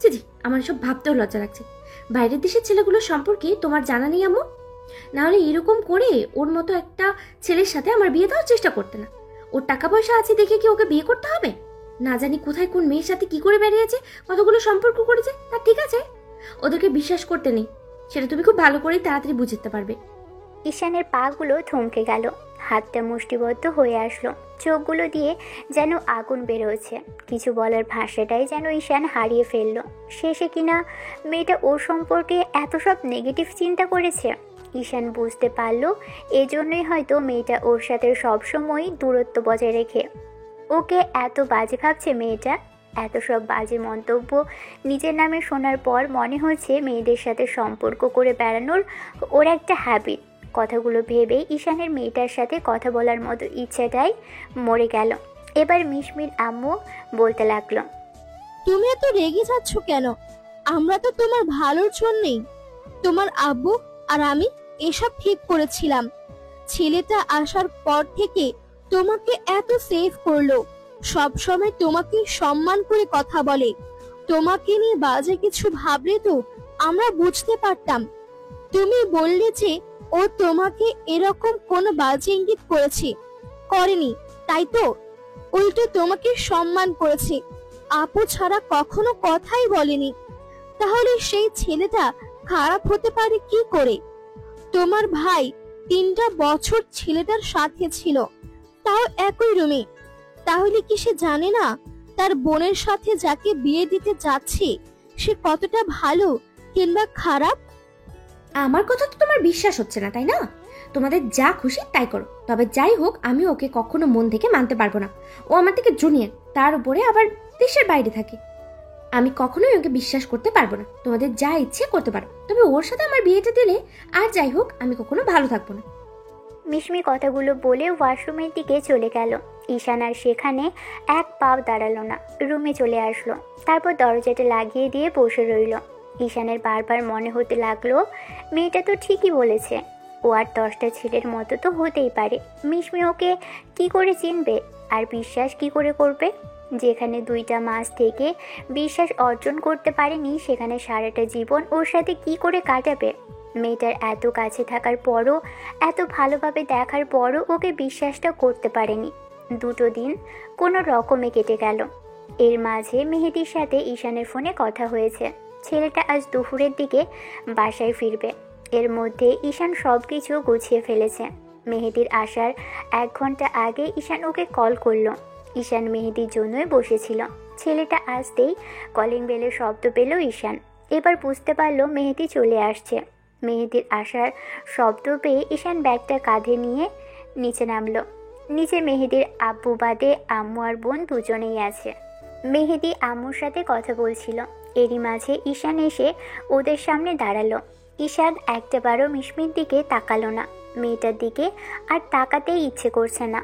জি আমার সব ভাবতেও লজ্জা লাগছে। বাইরের দেশের ছেলেগুলোর সম্পর্কে তোমার জানা নেই আম্মু? নাহলে এরকম করে ওর মতো একটা ছেলের সাথে আমার বিয়ে দেওয়ার চেষ্টা করতে না। ওর টাকা পয়সা আছে দেখে কি ওকে বিয়ে করতে হবে? না জানি কোথায় কোন মেয়ের সাথে কি করে বেরিয়েছে, কতগুলো সম্পর্ক করেছে, তা ঠিক আছে। ওদেরকে বিশ্বাস করতে নেই, সেটা তুমি খুব ভালো করেই তাড়াতাড়ি বুঝতে পারবে। ঈশানের পাগুলো থমকে গেল, হাতটা মুষ্টিবদ্ধ হয়ে আসলো, চোখগুলো দিয়ে যেন আগুন বেরোচ্ছে। কিছু বলার ভাষাটাই যেন ঈশান হারিয়ে ফেলল। শেষে কিনা মেয়েটা ওর সম্পর্কে এত সব নেগেটিভ চিন্তা করেছে। ঈশান বুঝতে পারল এজন্যই হয়তো মেয়েটা ওর সাথে সবসময় দূরত্ব বজায় রেখে ওকে এত বাজে ভাবছে। মেয়েটা এত সব বাজে মন্তব্য নিজের নামে শোনার পর মনে হচ্ছে মেয়েদের সাথে সম্পর্ক করে বেড়ানোর ওর একটা হ্যাবিট। কথাগুলো ভেবে ঈশানের মেয়েটার সাথে কথা বলার মতো ইচ্ছাটাই মরে গেল। এবার মিশমির আম্মু বলতে লাগলো, তুমি এত রেগে যাচ্ছ কেন? আমরা তো তোমার ভালোর জন্যই, তোমার আব্বু আর আমি এসব ঠিক করেছিলাম। ছেলেটা আসার পর থেকে তোমাকে এত সেভ করলো, সব সময় তোমাকে সম্মান করে কথা বলে। তোমাকে নিয়ে বাজে কিছু ভাবলে তো আমরা বুঝতে পারতাম। তুমি বললে যে ও তোমাকে এরকম কোন বাজে ইঙ্গিত করেনি, তাই তো? উল্টো তোমাকে সম্মান করেছে, আপু ছাড়া কখনো কথাই বলেনি। তাহলে সেই ছেলেটা খারাপ হতে পারে কি করে? তোমার ভাই 3টা বছর ছেলেটার সাথে ছিল, তাও একই রুমে। তাহলে কি সে জানে না তার বোনের সাথে যাকে বিয়ে দিতে যাচ্ছে সে কতটা ভালো কিংবা খারাপ? আমার কথা তো তোমার বিশ্বাস হচ্ছে না, তাই না? তোমাদের যা খুশি তাই করো। তবে যাই হোক, আমি ওকে কখনো মন থেকে মানতে পারবো না। ও আমার থেকে জুনিয়র, তার উপরে আবার দেশের বাইরে থাকে। আমি কখনোই ওকে বিশ্বাস করতে পারবো না। তোমাদের যা ইচ্ছে করতে পারো, তবে ওর সাথে আমার বিয়েটা দিলে আর যাই হোক আমি কখনো ভালো থাকবো না। মিশমি কথাগুলো বলে ওয়াশরুমের দিকে চলে গেল। ঈশান আর সেখানে এক পাও দাঁড়ালো না, রুমে চলে আসলো। তারপর দরজাটা লাগিয়ে দিয়ে বসে রইল। ঈশানের বারবার মনে হতে লাগলো মেয়েটা তো ঠিকই বলেছে, ও আর 10টা ছেলের মতো তো হতেই পারে। মিশমি ওকে কি করে চিনবে আর বিশ্বাস কি করে করবে? যেখানে 2টা মাস থেকে বিশ্বাস অর্জন করতে পারেনি, সেখানে সারাটা জীবন ওর সাথে কি করে কাটাবে? মেয়েটার এত কাছে থাকার পরও, এত ভালোভাবে দেখার পরও ওকে বিশ্বাসটা করতে পারেনি। 2টো দিন কোনো রকমে কেটে গেল। এর মাঝে মেহেদির সাথে ঈশানের ফোনে কথা হয়েছে। ছেলেটা আজ দুপুরের দিকে বাসায় ফিরবে। এর মধ্যে ঈশান সব কিছু গুছিয়ে ফেলেছে। মেহেদির আসার 1 ঘন্টা আগে ঈশান ওকে কল করলো। ঈশান মেহেদির জন্যই বসেছিল। ছেলেটা আসতেই কলিং বেলের শব্দ পেল ঈশান। এবার বুঝতে পারলো মেহেদি চলে আসছে। মেহেদির আসার শব্দ পেয়ে ঈশান ব্যাগটা কাঁধে নিয়ে নিচে নামলো। নিচে মেহেদির আব্বু বাদে আম্মু আর বোন দুজনেই আছে। মেহেদি আম্মুর সাথে কথা বলছিল। এরই মাঝে ঈশান এসে ওদের সামনে দাঁড়ালো। ঈশান একটাবারও মিশমির দিকে তাকালো না। মেয়েটার দিকে আর তাকাতেই ইচ্ছে করছে না।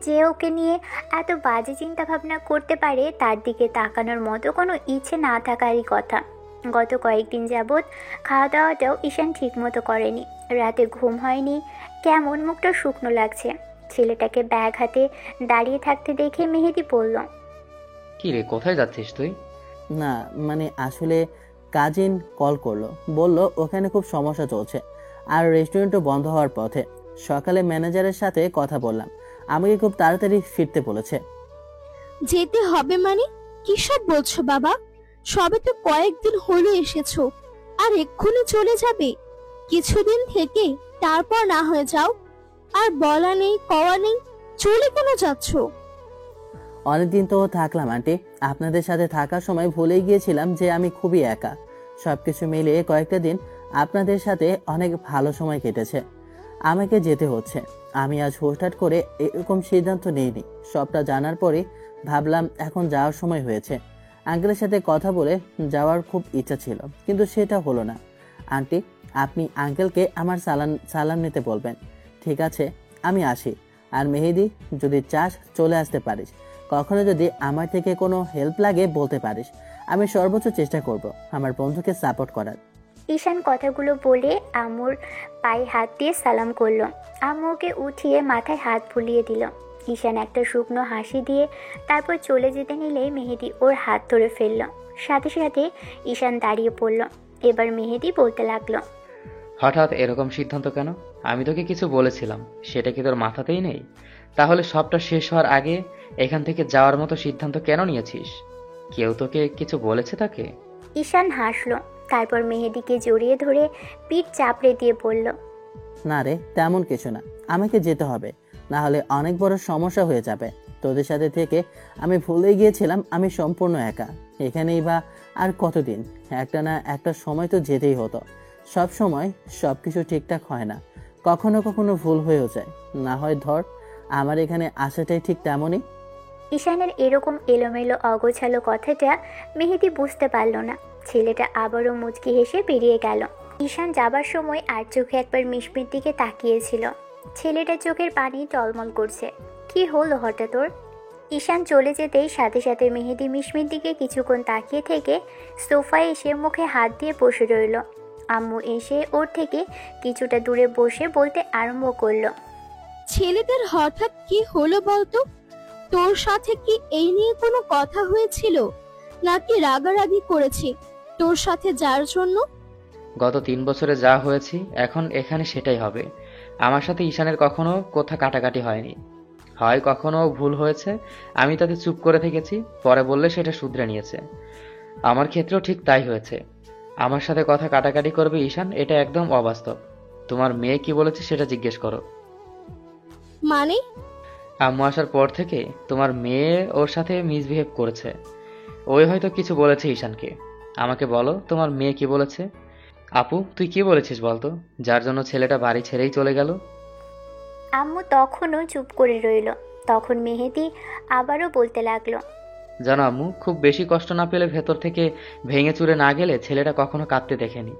যে ওকে নিয়ে এত বাজে চিন্তা ভাবনা করতে পারে তার দিকে তাকানোর মতো কোনো ইচ্ছে না থাকারই কথা। গত কয়েকদিন যাবৎ খাওয়া দাওয়াটাও ঈশান ঠিকমতো করেনি। রাতে ঘুম হয়নি। কেমন মুখটা শুকনো লাগছে। ছেলেটাকে ব্যাগ হাতে দাঁড়িয়ে থাকতে দেখে মেহেদি বলল, কি রে, কোথায় যাচ্ছিস তুই? না মানে আসলে কাজিন কল করলো, বলল ওখানে খুব সমস্যা চলছে আর রেস্টুরেন্টও বন্ধ হওয়ার পথে। সকালে ম্যানেজারের সাথে কথা বললাম, আমাকে খুব তাড়াতাড়ি ফিরতে বলেছে। যেতে হবে মানে কি সব বলছো বাবা? সবে তো কয়েকদিন হলো এসেছো, আর এক্ষুনি চলে যাবে? কিছুদিন থেকে তারপর না হয়ে যাও। আর বলা নেই কওয়া নেই, চলে কেন যাচ্ছো? অনেকদিন তো থাকলাম আন্টি, আপনাদের সাথে থাকার সময় ভুলেই গিয়েছিলাম যে আমি খুবই একা। সবকিছু মিলিয়ে কয়েকটা দিন আপনাদের সাথে অনেক ভালো সময় কেটেছে। আমাকে যেতে হচ্ছে। আমি আজ হুটহাট করে এরকম সিদ্ধান্ত নিইনি। সবটা জানার পরে ভাবলাম এখন যাওয়ার সময় হয়েছে। আঙ্কেলের সাথে কথা বলে যাওয়ার খুব ইচ্ছা ছিল, কিন্তু সেটা হলো না। আন্টি, আপনি আঙ্কেলকে আমার সালাম নিতে বলবেন। ঠিক আছে, আমি আসি। আর মেহেদি, যদি চাস চলে আসতে পারিস। কখনো যদি আমার থেকে কোনো হেল্প লাগে বলতে পারিস। আমি সর্বোচ্চ চেষ্টা করব আমার বন্ধুকে সাপোর্ট করার। ঈশান কথাগুলো বলে আম্মুর পায়ে হাত দিয়ে সালাম করলো। আম্মু ওকে উঠিয়ে মাথায় হাত বুলিয়ে দিল। ঈশান একটা শুকনো হাসি দিয়ে তারপর চলে যেতে নিলেই মেহেদি ওর হাত ধরে ফেলল। সাথে সাথে ঈশান দাঁড়িয়ে পড়ল। এবার মেহেদি বলতে লাগলো, হঠাৎ এরকম সিদ্ধান্ত কেন? আমি তোকে কিছু বলেছিলাম, সেটা কি তোর মাথাতেই নেই? তাহলে সবটা শেষ হওয়ার আগে এখান থেকে যাওয়ার মতো সিদ্ধান্ত কেন নিয়েছিস? কেউ তোকে কিছু বলেছে তাকে? ঈশান হাসলো। তারপর মেহেদিকে জড়িয়ে ধরে পিঠ চাপড়ে দিয়ে বলল, না রে, তেমন কিছু না। আমাকে যেতে হবে, না হলে অনেক বড় সমস্যা হয়ে যাবে। তোদের সাথে থেকে আমি ভুলে গিয়েছিলাম আমি সম্পূর্ণ একা। এখানেই বা আর কতদিন? একটা না একটা সময় তো যেতেই হতো। সব সময় সব কিছু ঠিকঠাক হয় না, কখনো কখনো ভুল হয়েও যায়। না হয় ধর, আমার এখানে আসাটাই ঠিক তেমনই। ঈশানের এরকম এলোমেলো অগোছালো কথাটা মেহেদি বুঝতে পারল না। ছেলেটা আবারও মুচকি হেসে বেরিয়ে গেল। ঈশান যাবার সময় আর চোখে একবার মিশমির দিকে তাকিয়েছিল। ছেলেটা চোখের পানি টলমল করছে। কি হলো হঠাৎ ওর? ঈশান চলে যেতেই সাথে সাথে মেহেদি মিশমির দিকে কিছুক্ষণ তাকিয়ে থেকে সোফায় এসে মুখে হাত দিয়ে বসে রইল। আম্মু এসে ওর থেকে কিছুটা দূরে বসে বলতে আরম্ভ করলো, ছেলেদের হঠাৎ কি হলো বলতো? তোর সাথে কি এই নিয়ে কোনো কথা হয়েছিল, নাকি রাগারাগি করেছে তোর সাথে যার জন্য? গত 3 বছরে যা হয়েছি এখন এখানে সেটাই হবে। আমার সাথে ঈশানের কখনো কথা কাটাকাটি হয়নি। হয় কখনো ভুল হয়েছে, আমি তাতে চুপ করে থেকেছি, পরে বললে সেটা শুধরে নিয়েছে। আমার ক্ষেত্রেও ঠিক তাই হয়েছে। আমার সাথে কথা কাটাকাটি করবে ঈশান, এটা একদম অবাস্তব। তোমার মেয়ে কি বলেছে সেটা জিজ্ঞেস করো। মানে? আম্মু আসার পর থেকে তোমার মেয়ে ওর সাথে মিসবিহেভ করেছে। ওই হয়তো কিছু বলেছে ঈশানকে। আমাকে বলো, তোমার মেয়ে কি বলেছে? আপু, তুই কি বলেছিস বলতো, যার জন্য ছেলেটা বাড়ি ছেড়েই চলে গেল? আম্মু তখনও চুপ করে রইল। তখন মেহেদি আবারও বলতে লাগলো, জানো আম্মু, খুব বেশি কষ্ট না পেলে ভেতর থেকে ভেঙে চুরে না গেলে ছেলেটা কখনো কাঁদতে দেখেনি।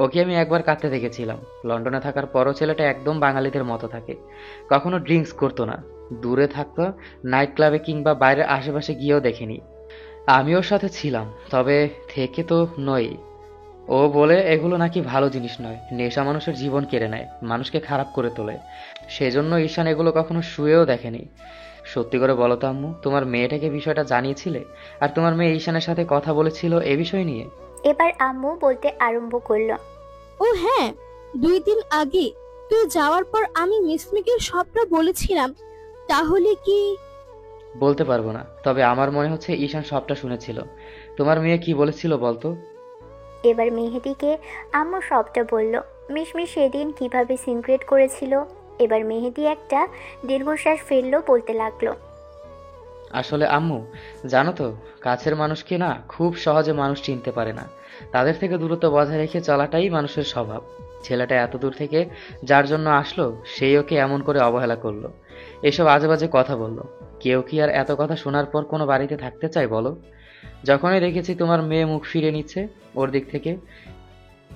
ওকে আমি একবার কাঁদতে দেখেছিলাম। লন্ডনে থাকার পরও ছেলেটা একদম বাঙালিদের মতো থাকে। কখনো ড্রিঙ্কস করতো না, দূরে থাকতো, নাইট ক্লাবে কিংবা বাইরের আশেপাশে গিয়েও দেখিনি। আমি ওর সাথে ছিলাম, তবে থেকে তো নই। ও বলে এগুলো নাকি ভালো জিনিস নয়, নেশা মানুষের জীবন কেড়ে নেয়, মানুষকে খারাপ করে তোলে। সেজন্য ঈশান এগুলো কখনো শুয়েও দেখেনি। সত্যি করে বলো তো আম্মু, তোমার মেয়েটাকে বিষয়টা জানিয়েছিলে? আর তোমার মেয়ে ঈশানের সাথে কথা বলেছিল এ বিষয় নিয়ে? এবার আম্মু বলতে আরম্ভ করলো, ও হ্যাঁ, 2 দিন আগে তুই যাওয়ার পর আমি মিসমিকে সবটা বলেছিলাম। তাহলে কি? বলতে পারবো না, তবে আমার মনে হচ্ছে ঈশান সবটা শুনেছিল। তোমার মেয়ে কি বলেছিল বলতো? এবার মেহেদিকে আম্মু সবটা বলল। মিশমি সেদিন কিভাবে সিনক্রেট করেছিল। এবার মেহেদি একটা দীর্ঘশ্বাস ফেললো, বলতে লাগলো। আসলে আম্মু, জানো তো, কাছের মানুষকে না খুব সহজে মানুষ চিনতে পারে না। তাদের থেকে দূরত্ব বজায় রেখে চলাটাই মানুষের স্বভাব। ছেলেটা এত দূর থেকে যার জন্য আসলো, সেই ওকে এমন করে অবহেলা করলো, এসব আজে বাজে কথা বললো। কেউ কি আর এত কথা শোনার পর কোনো বাড়িতে থাকতে চায় বলো? যখনই দেখেছি তোমার মেয়ে মুখ ফিরে নিচ্ছে ওর দিক থেকে,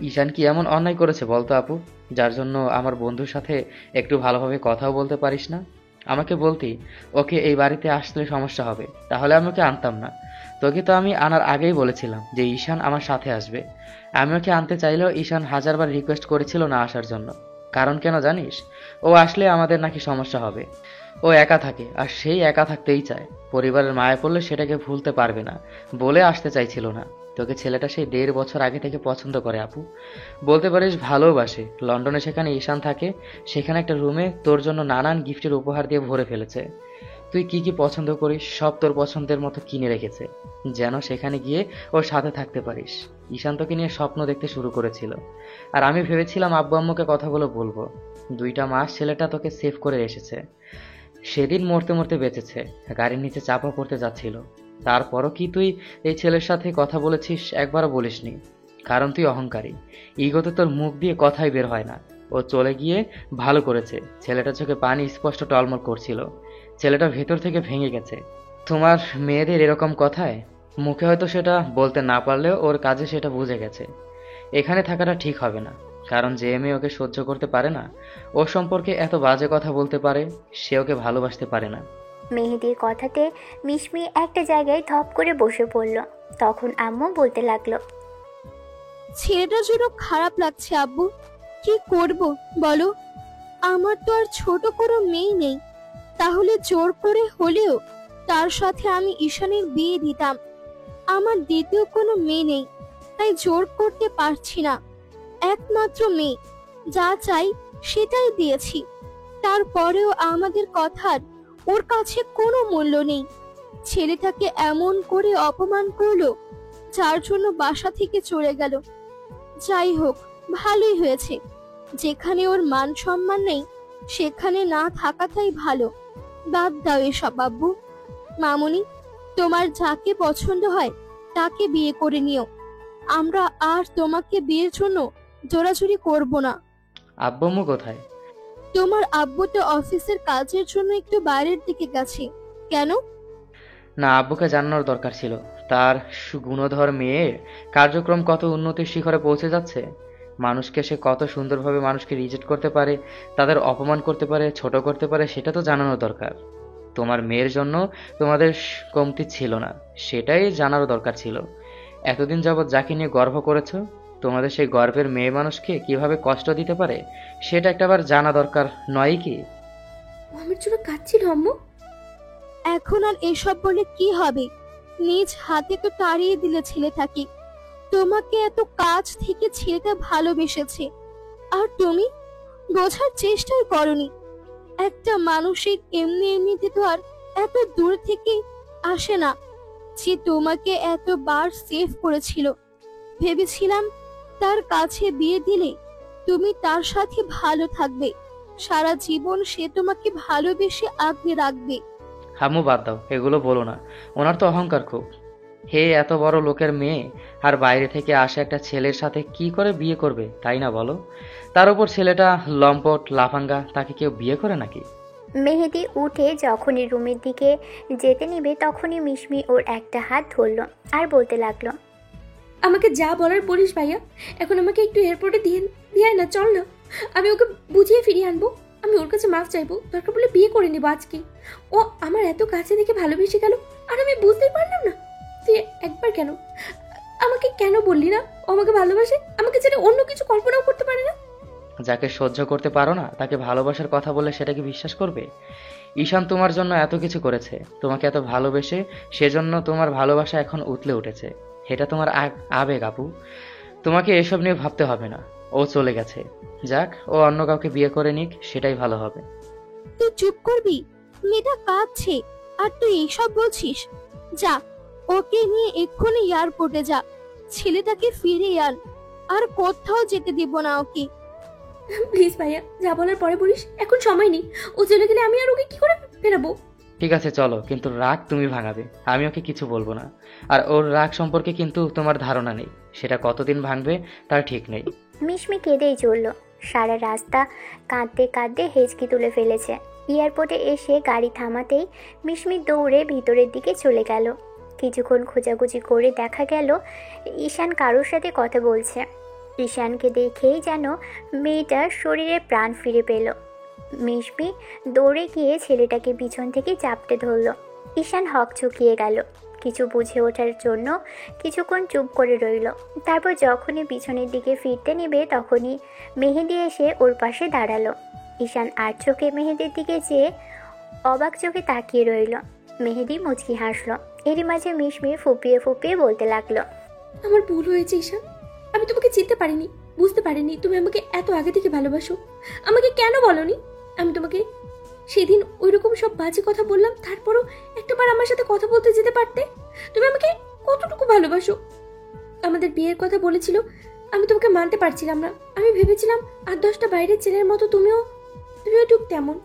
ঈশান কি এমন অন্যায় করেছে বলতো আপু, যার জন্য আমার বন্ধুর সাথে একটু ভালোভাবে কথাও বলতে পারিস না? আমাকে বলতি ওকে এই বাড়িতে আসলে সমস্যা হবে, তাহলে আমি ওকে আনতাম না। তোকে তো আমি আনার আগেই বলেছিলাম যে ঈশান আমার সাথে আসবে। আমি ওকে আনতে চাইলেও ঈশান হাজারবার রিকোয়েস্ট করেছিল না আসার জন্য। কারণ কেন জানিস? ও আসলে আমাদের নাকি সমস্যা হবে। ও একা থাকে, আর সেই একা থাকতেই চায়। পরিবারের মায়া পড়লে সেটাকে ভুলতে পারবে না বলে আসতে চাইছিল না। তোকে ছেলেটা সেই 1.5 বছর আগে থেকে পছন্দ করে আপু, বলতে পারিস ভালোবাসে। লন্ডনে সেখানে ঈশান থাকে, সেখানে একটা রুমে তোর জন্য নানান গিফটের উপহার দিয়ে ভরে ফেলেছে। তুই কি কি পছন্দ করিস সব তোর পছন্দের মতো কিনে রেখেছে, যেন সেখানে গিয়ে ওর সাথে থাকতে পারিস। ঈশান তোকে নিয়ে স্বপ্ন দেখতে শুরু করেছিল, আর আমি ভেবেছিলাম আব্বু আম্মুকে কথাগুলো বলবো। 2টা মাস ছেলেটা তোকে সেভ করে এসেছে। সেদিন মরতে মরতে বেঁচেছে, গাড়ির নিচে চাপা পড়তে যাচ্ছিল। তারপরও কি তুই এই ছেলের সাথে কথা বলেছিস? একবারও বলিসনি, কারণ তুই অহংকারী। ইগোতে তোর মুখ দিয়ে কথাই বের হয় না। ও চলে গিয়ে ভালো করেছে। ছেলেটা চোখে পানি স্পষ্ট টলমল করছিল। ছেলেটা ভেতর থেকে ভেঙে গেছে। তোমার মেয়েদের এরকম কথায় মুখে হয়তো সেটা বলতে না পারলেও ওর কাজে সেটা বুঝে গেছে। এখানে থাকাটা ঠিক হবে না, কারণ যে মেয়ে ওকে সহ্য করতে পারে না, ওর সম্পর্কে এত বাজে কথা বলতে পারে, সে ওকে ভালোবাসতে পারে না। মেহেদির কথাতে মিশমি একটা জায়গায় ধপ করে বসে পড়ল। তখন আম্মু বলতে লাগলো। ছেলেটার জন্য খারাপ লাগছে আব্বু। কি করব বলো? আমার তো আর ছোট কোনো মেয়ে নেই। তাহলে জোর করে হলেও তার সাথে আমি ঈশানের বিয়ে দিতাম। আমার দ্বিতীয় কোনো মেয়ে নেই, তাই জোর করতে পারছি না। একমাত্র মেয়ে, যা চাই সেটাই দিয়েছি। তারপরেও আমাদের কথার ওর কাছে কোনো মূল্য নেই। ছেলেটাকে এমন করে অপমান করলো, যার জন্য বাসা থেকে চলে গেল। যাই হোক, ভালোই হয়েছে। যেখানে ওর মান সম্মান নেই, সেখানে না থাকাটাই ভালো। বাদ দাও এসব আব্বু। মামুনি, তোমার যাকে পছন্দ হয় তাকে বিয়ে করে নিও। আমরা আর তোমাকে বিয়ের জন্য জোরাজুরি করব না। আব্বু আম্মু কোথায়? তোমার আব্বু তো অফিসের কাজের জন্য একটু বাইরের দিকে গেছে। কেন? না, আব্বুকে জানানোর দরকার ছিল। তার গুণধর মেয়ের কার্যক্রম কত উন্নতির শিখরে পৌঁছে যাচ্ছে। মানুষকে সে কত সুন্দরভাবে মানুষকে রিজেক্ট করতে পারে, তাদের অপমান করতে পারে, ছোট করতে পারে, সেটা তো জানানো দরকার। তোমার মেয়ের জন্য তোমাদের কমতি ছিল না, সেটাই জানারও দরকার ছিল। এতদিন যাবৎ যাকে নিয়ে গর্ব করেছো, তোমাদের সেই গর্বের মেয়ে মানুষকে কিভাবে কষ্ট দিতে পারে, সেটা একটাবার জানা দরকার নয় কি? ও আমার জন্য কাঁদছিল আম্মু। এখন আর এসব বলে কি হবে? নিজ হাতে তো তাড়িয়ে দিলে ছেলেটাকে। তোমাকে এত কাছ থেকে ছেলেটা ভালোবেসেছে, আর তুমি বোঝার চেষ্টাই করনি। একটা মানসিক এমনি এমনিতে তো আর এত দূর থেকে আসে না। যে তোমাকে এতবার সেভ করেছিল, ভেবেছিলাম তার কাছে বিয়ে দিলে তুমি তার সাথে ভালো থাকবে। সারা জীবন সে তোমাকে ভালোবেসে আগলে রাখবে। হামু, বাদ দাও, এগুলো বলো না। ওনার তো অহংকার খুব। হে এত বড় লোকের মেয়ে, আর বাইরে থেকে আসা একটা ছেলের সাথে কি করে বিয়ে করবে, তাই না বলো? তার উপর ছেলেটা লম্পট লাফাঙ্গা, তাকে কেউ বিয়ে করে নাকি? মেহেদি উঠে যখনই রুমের দিকে যেতে নিবে, তখনই মিশমি ওর একটা হাত ধরল আর বলতে লাগলো। আমাকে যা বলার বলিস ভাইয়া, এখন আমাকে একটু এয়ারপোর্টে দিয়ে না, চল না। আমি ওকে বুঝিয়ে ফিরিয়ে আনবো। আমি ওর কাছে মাফ চাইবো, দরকার বলে বিয়ে করে নেবো আজকে। ও আমার এত কাছে দেখে ভালোবেসে গেল, আর আমি বুঝতেই পারলাম না। তুই একবার কেন আমাকে কেন বললি না ও আমাকে ভালোবাসে? আমাকে ছেড়ে অন্য কিছু কল্পনাও করতে পারে না। যাকে সহ্য করতে পারো না তাকে ভালোবাসার কথা বললে সেটাকে বিশ্বাস করবে? ঈশান তোমার জন্য এত কিছু করেছে, তোমাকে এত ভালোবেসে, সেজন্য তোমার ভালোবাসা এখন উতলে উঠেছে। এটা তোমার আবেগ আপু, তোমাকে এসব নিয়ে ভাবতে হবে না। ও চলে গেছে, যাক, ও অন্য কাউকে বিয়ে করে নিক, সেটাই ভালো হবে। তুই চুপ করবি? মেয়েটা কাঁদছে আর তুই এইসব বলছিস? যা, ওকে নিয়ে এক্ষুনি এয়ারপোর্টে যা। ছেলেটাকে ফিরিয়ে আন, আর কোথাও যেতে দিব না ওকে। প্লিজ ভাইয়া, যা বলার পরে বলিস, এখন সময় নেই। ও চলে গেলে আমি আর ওকে কি করে ফেরাবো? ঠিক আছে চলো, কিন্তু রাগ তুমি ভাঙাবে, আমি ওকে কিছু বলবো না। আর ওর রাগ সম্পর্কে কিন্তু তোমার ধারণা নেই, সেটা কতদিন ভাঙবে তার ঠিক নেই। মিশমি কেঁদেই চলল। সারা রাস্তা কাঁদতে কাঁদতে হেঁচকি তুলে ফেলেছে। এয়ারপোর্টে এসে গাড়ি থামাতেই মিশমি দৌড়ে ভিতরের দিকে চলে গেল। কিছুক্ষণ খোঁজাখুঁজি করে দেখা গেল ঈশান কারোর সাথে কথা বলছে। ঈশানকে দেখেই যেন মেয়েটার শরীরে প্রাণ ফিরে পেল। মিশমি দৌড়ে গিয়ে ছেলেটাকে পিছন থেকে চাপটে ধরল। ঈশান হকচকিয়ে গেল। কিছু বুঝে ওঠার জন্য কিছুক্ষণ চুপ করে রইল। তারপর যখনই পিছনের দিকে ফিরতে নেবে তখনই মেহেদি এসে ওর পাশে দাঁড়ালো। ঈশান আর চোখে মেহেদির দিকে চেয়ে অবাক চোখে তাকিয়ে রইল। মেহেদি মুচকি হাসলো। এরই মাঝে মিশমি ফুপিয়ে ফুপিয়ে বলতে লাগলো, আমার ভুল হয়েছে ঈশান, আমি তোমাকে চিনতে পারিনি, বুঝতে পারিনি তুমি আমাকে এত আগে থেকে ভালোবাসো। আমাকে কেন বলনি? আমি তোমাকে সেদিন ওইরকম সব বাজে কথা বললাম, তারপরও একটাবার আমার সাথে কথা বলতে যেতে পারতে। তুমি আমাকে কতটুকু ভালোবাসো? আমাদের বিয়ের কথা বলেছিল, আমি তোমাকে মানতে পারছিলাম না। আমি ভেবেছিলাম 8-10টা বাইরের ছেলের মতো তুমিও ঠিক তেমন।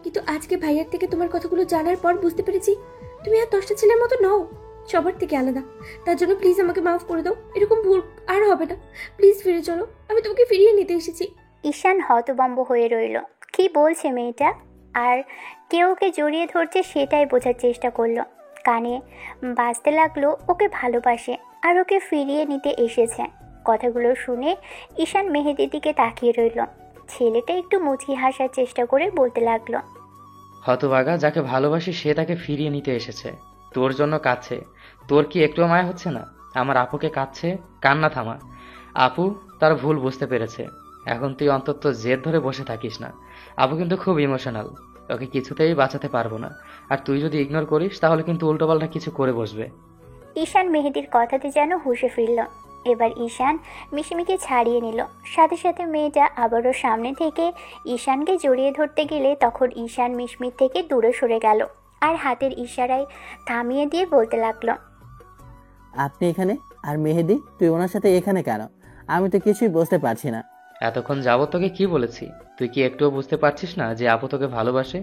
কিন্তু আজকে ভাইয়ার থেকে তোমার কথাগুলো জানার পর বুঝতে পেরেছি তুমি আর 10টা ছেলের মতো নও, সবার থেকে আলাদা। তার জন্য প্লিজ আমাকে মাফ করে দাও, এরকম ভুল আর হবে না। প্লিজ ফিরে চলো, আমি তোমাকে ফিরিয়ে নিতে এসেছি। ঈশান হতভম্ব হয়ে রইল। কি বলছে মেয়েটা? আর কেউ ওকে জড়িয়ে ধরছে সেটাই বোঝার চেষ্টা করলো। কানে বাজতে লাগলো ওকে ভালোবাসে আর ওকে ফিরিয়ে নিতে এসেছে। কথাগুলো শুনে ঈশান মেহেদির দিকে তাকিয়ে রইল। ছেলেটা একটু মুচকি হাসার চেষ্টা করে বলতে লাগলো, হতভাগা, যাকে ভালোবাসি সে তাকে ফিরিয়ে নিতে এসেছে, তোর জন্য কাঁদছে। তোর কি একটুও মায়া হচ্ছে না? আমার আপুকে কাঁদছে, কান্না থামা। আপু তার ভুল বুঝতে পেরেছে, এখন তুই অন্তত জেদ ধরে বসে থাকিস না। আপু কিন্তু খুব ইমোশনাল, ওকে কিছুতেই বাঁচাতে পারবো না। আর তুই যদি ইগনোর করিস তাহলে কিন্তু উল্টোপাল্টা কিছু করে বসবে। ঈশান মেহেদির কথাতে যেন হুঁশে ফিরল। এবার ঈশান মিশমিকে ছাড়িয়ে নিল। সাথে সাথে মেয়েটা আবারও সামনে থেকে ঈশানকে জড়িয়ে ধরতে গেলে তখন ঈশান মিশমির থেকে দূরে সরে গেল আর হাতের ইশারায় থামিয়ে দিয়ে বলতে লাগলো, আপনি এখানে? আর মেহেদি, তুই ওনার সাথে এখানে কেন? আমি তো কিছুই বুঝতে পারছি না। এতক্ষণ যাবত তোকে কি বলেছি? তুই কি একটুও বুঝতে পারছিস না যে আপু তোকে ভালোবাসে?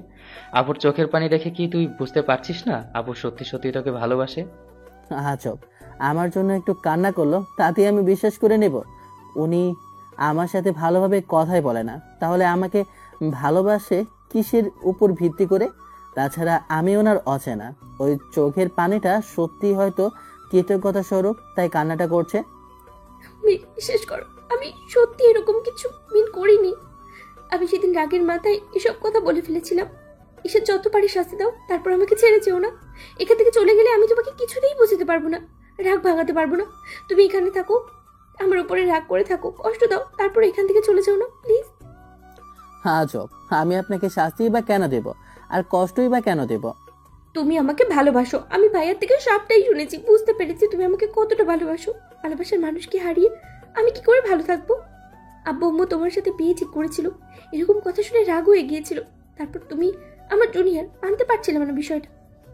আপুর চোখের পানি দেখে কি তুই বুঝতে পারছিস না আপু সত্যি সত্যি তোকে ভালোবাসে? আজব, আমার জন্য একটু কান্না করলো তাতেই আমি বিশ্বাস করে নেব? উনি আমার সাথে ভালোভাবে কথাই বলে না, তাহলে আমাকে ভালোবাসে কিসের উপর ভিত্তি করে? তাছাড়া আমি ওনার অচেনা, ওই চোখের পানিটা সত্যি হয়তো কৃতজ্ঞতা স্বরূপ তাই কান্নাটা করছে। বিশ্বাস করো, আমি সত্যি এরকম কিছু মিন করিনি। আমি সেদিন রাগের মাথায় এসব কথা বলে ফেলেছিলাম। এসে যত পারি শাস্তি দাও, তারপর আমাকে ছেড়ে যেও না। এখান থেকে চলে গেলে আমি তোমাকে কিছুতেই বোঝাতে পারবো না, রাগ ভাঙাতে পারবো না। তুমি এখানে থাকো, আমার উপরে রাগ করে থাকো, কষ্ট দাও, তারপর এখান থেকে চলে যাও না প্লিজ। আজব, আমি আপনাকে শাস্তিই বা কেন দেব, আর কষ্টই বা কেন দেব? তুমি আমাকে ভালোবাসো, আমি ভাইয়ার থেকে সবটাই শুনেছি, বুঝতে পেরেছি তুমি আমাকে কতটা ভালোবাসো। ভালোবাসার মানুষকে হারিয়ে আমি কি করে ভালো থাকবো? আব্বু আম্মু তোমার সাথে বিয়ে ঠিক করেছিল, এরকম কথা শুনে রাগ হয়ে গিয়েছিল। তারপর তুমি আমার জুনিয়র, মানতে পারছিলাম না বিষয়টা।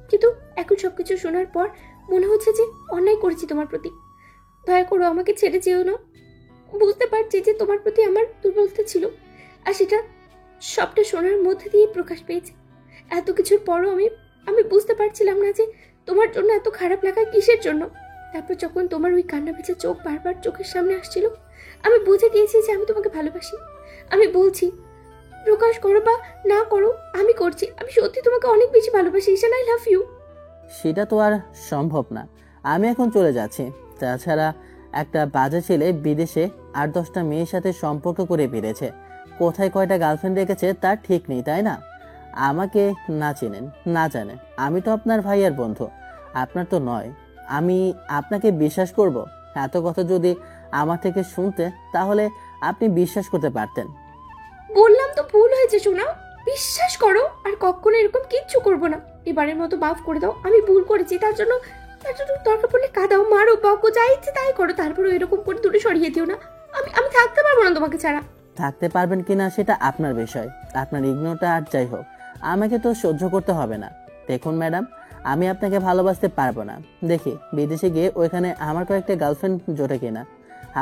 কিন্তু এখন সবকিছু শোনার পর মনে হচ্ছে যে অন্যায় করেছি তোমার প্রতি। দয়া করো, আমাকে ছেড়ে যেও না। বুঝতে পারছি যে তোমার প্রতি আমার দুর্বলতা ছিল, আর সেটা সবটা শোনার মধ্যে দিয়ে প্রকাশ পেয়েছে। এত কিছুর পরও আমি বুঝতে পারছিলাম না যে তোমার জন্য এত খারাপ লাগা কিসের জন্য। তারপর যখন তোমার ওই কান্না ভেজা চোখ বারবার চোখের সামনে আসছিল, আমি বুঝে গিয়েছি যে আমি তোমাকে ভালোবাসি। আমি বলছি, প্রকাশ করো বা না করো, আমি করছি। আমি সত্যি তোমাকে অনেক বেশি ভালোবাসি ঈশান, আই লাভ ইউ। সেটা তো আর সম্ভব না, আমি এখন চলে যাচ্ছি। তাছাড়া একটা বাজে ছেলে বিদেশে 8-10টা মেয়ের সাথে সম্পর্ক করে বেড়েছে, কোথায় কয়টা গার্লফ্রেন্ড রেখেছে তার ঠিক নেই, তাই না? আমাকে না চেনেন না জানেন, আমি তো আপনার ভাইয়ার বন্ধু, আপনার তো নয়। আমি আপনাকে বিশ্বাস করব? এত কথা যদি আমার থেকে শুনতে তাহলে আপনি বিশ্বাস করতে পারতেন। বললাম তো ভুল হয়েছে সোনা, বিশ্বাস করো, আর কখনো এরকম কিচ্ছু করবো না। এবারের মতো মাফ করে দাও, আমি ভুল করেছি। তার জন্য দরকার পড়লে কাঁদাও, মারো, বকো, যা ইচ্ছে তাই করো, তারপরে এরকম করে দূরে সরিয়ে দিও না। আমি থাকতে পারবো না তোমাকে ছাড়া। থাকতে পারবেন কিনা সেটা আপনার বিষয়, আপনার ইগনোরটা আর যাই হোক, আমাকে তো সহ্য করতে হবে না। দেখুন ম্যাডাম, আমি আপনাকে ভালোবাসতে পারবো না। দেখি বিদেশে গিয়ে ওইখানে আমার কয়েকটা গার্লফ্রেন্ড জোটে কিনা।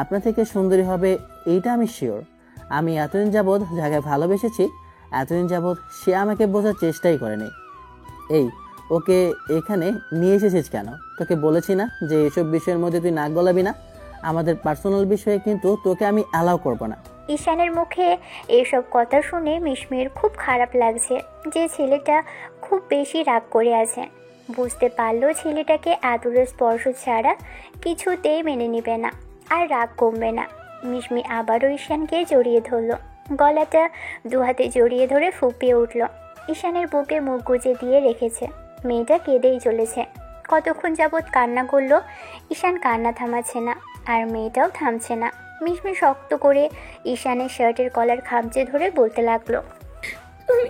আপনার থেকে সুন্দরী হবে এইটা আমি শিওর। আমি এতদিন যাবৎ যাকে ভালোবেসেছি, এতদিন যাবৎ সে আমাকে বোঝার চেষ্টাই করেনি। এই ওকে এখানে নিয়ে এসেছিস কেন? তোকে বলেছি না যে এসব বিষয়ের মধ্যে তুই নাক গলাবি না? আমাদের পার্সোনাল বিষয়ে কিন্তু তোকে আমি অ্যালাউ করবো না। ঈশানের মুখে এইসব কথা শুনে মিশমির খুব খারাপ লাগছে যে ছেলেটা খুব বেশি রাগ করে আছে। বুঝতে পারলো ছেলেটাকে আদরের স্পর্শ ছাড়া কিছুতেই মেনে নেবে না, আর রাগ কমবে না। মিশমি আবারও ঈশানকে জড়িয়ে ধরল, গলাটা দুহাতে জড়িয়ে ধরে ফুপিয়ে উঠল। ঈশানের বুকে মুখ গুজে দিয়ে রেখেছে, মেয়েটা কেঁদেই চলেছে। কতক্ষণ যাবৎ কান্না করলো, ঈশান কান্না থামাচ্ছে না, আর মেয়েটাও থামছে না। মিশমি শক্ত করে ঈশানের শার্টের কলার খামচে ধরে বলতে লাগলো, তুমি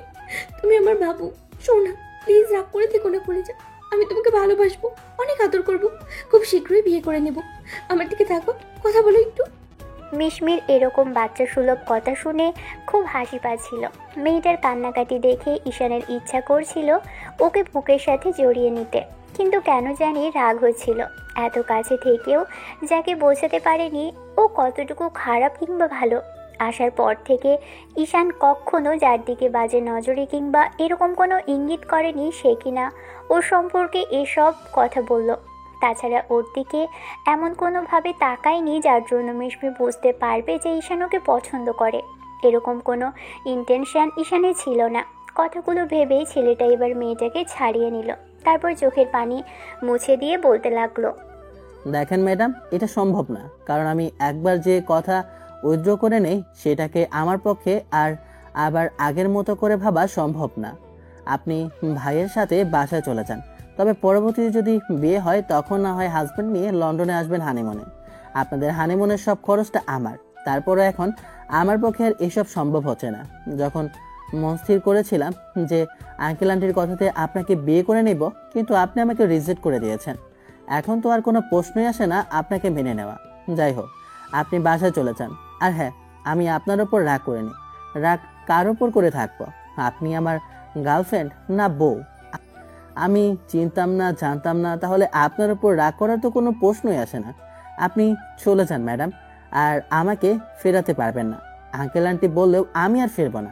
তুমি আমার বাবু, শোনা প্লিজ রাগ করে থেকো না, করে যা। আমি তোমাকে ভালোবাসবো, অনেক আদর করব, খুব শীঘ্রই বিয়ে করে নেব। আমার দিকে থাকো, কথা বলো একটু। মিশমির এরকম বাচ্চা সুলভ কথা শুনে খুব হাসি পাচ্ছিল। মেয়েটার কান্নাকাটি দেখে ঈশানের ইচ্ছা করছিল ওকে বুকের সাথে জড়িয়ে নিতে, কিন্তু কেন জানি রাগ হচ্ছিল। এত কাছে থেকেও যাকে বোঝাতে পারেনি ও কতটুকু খারাপ কিংবা ভালো। আসার পর থেকে ঈশান কখনো যার দিকে বাজে নজরে কিংবা এরকম কোনো ইঙ্গিত করেনি সে কিনা ওর সম্পর্কে এসব কথা বলল। তাছাড়া ওর দিকে এমন কোনোভাবে তাকায়নি যার জন্য মিশমি বুঝতে পারবে যে ঈশান ওকে পছন্দ করে। এরকম কোনো ইন্টেনশন ঈশানের ছিল না। কথাগুলো ভেবেই ছেলেটা এবার মেয়েটাকে ছাড়িয়ে নিল, তারপর চোখের পানি মুছে দিয়ে বলতে লাগলো, দেখেন ম্যাডাম, এটা সম্ভব না, কারণ আমি একবার যে কথা উইথড্র করে নেই সেটাকে আমার পক্ষে আর আবার আগের মতো করে ভাবা সম্ভব না। আপনি ভাইয়ের সাথে বাসায় চলে যান, তবে পরবর্তীতে যদি বিয়ে হয় তখন না হয় হাজব্যান্ড নিয়ে লন্ডনে আসবেন হানিমুনে। আপনাদের হানিমুনের সব খরচটা আমার। তারপরে এখন আমার পক্ষে আর এসব সম্ভব হচ্ছে না। যখন মন স্থির করেছিলাম যে আঙ্কেল আন্টির কথাতে আপনাকে বিয়ে করে নেব, কিন্তু আপনি আমাকে রিজেক্ট করে দিয়েছেন। এখন তো আর কোনো প্রশ্নই আসে না আপনাকে মেনে নেওয়া। যাই হোক, আপনি বাসায় চলে যান। আর হ্যাঁ, আমি আপনার ওপর রাগ করিনি। রাগ কার ওপর করে থাকবো? আপনি আমার গার্লফ্রেন্ড না বউ। আমি চিনতাম না, জানতাম না, তাহলে আপনার উপর রাগ করার তো কোনো প্রশ্নই আসে না। আপনি চলে যান ম্যাডাম, আর আমাকে ফেরাতে পারবেন না। আঙ্কেল আন্টি বললেও আমি আর ফিরবো না।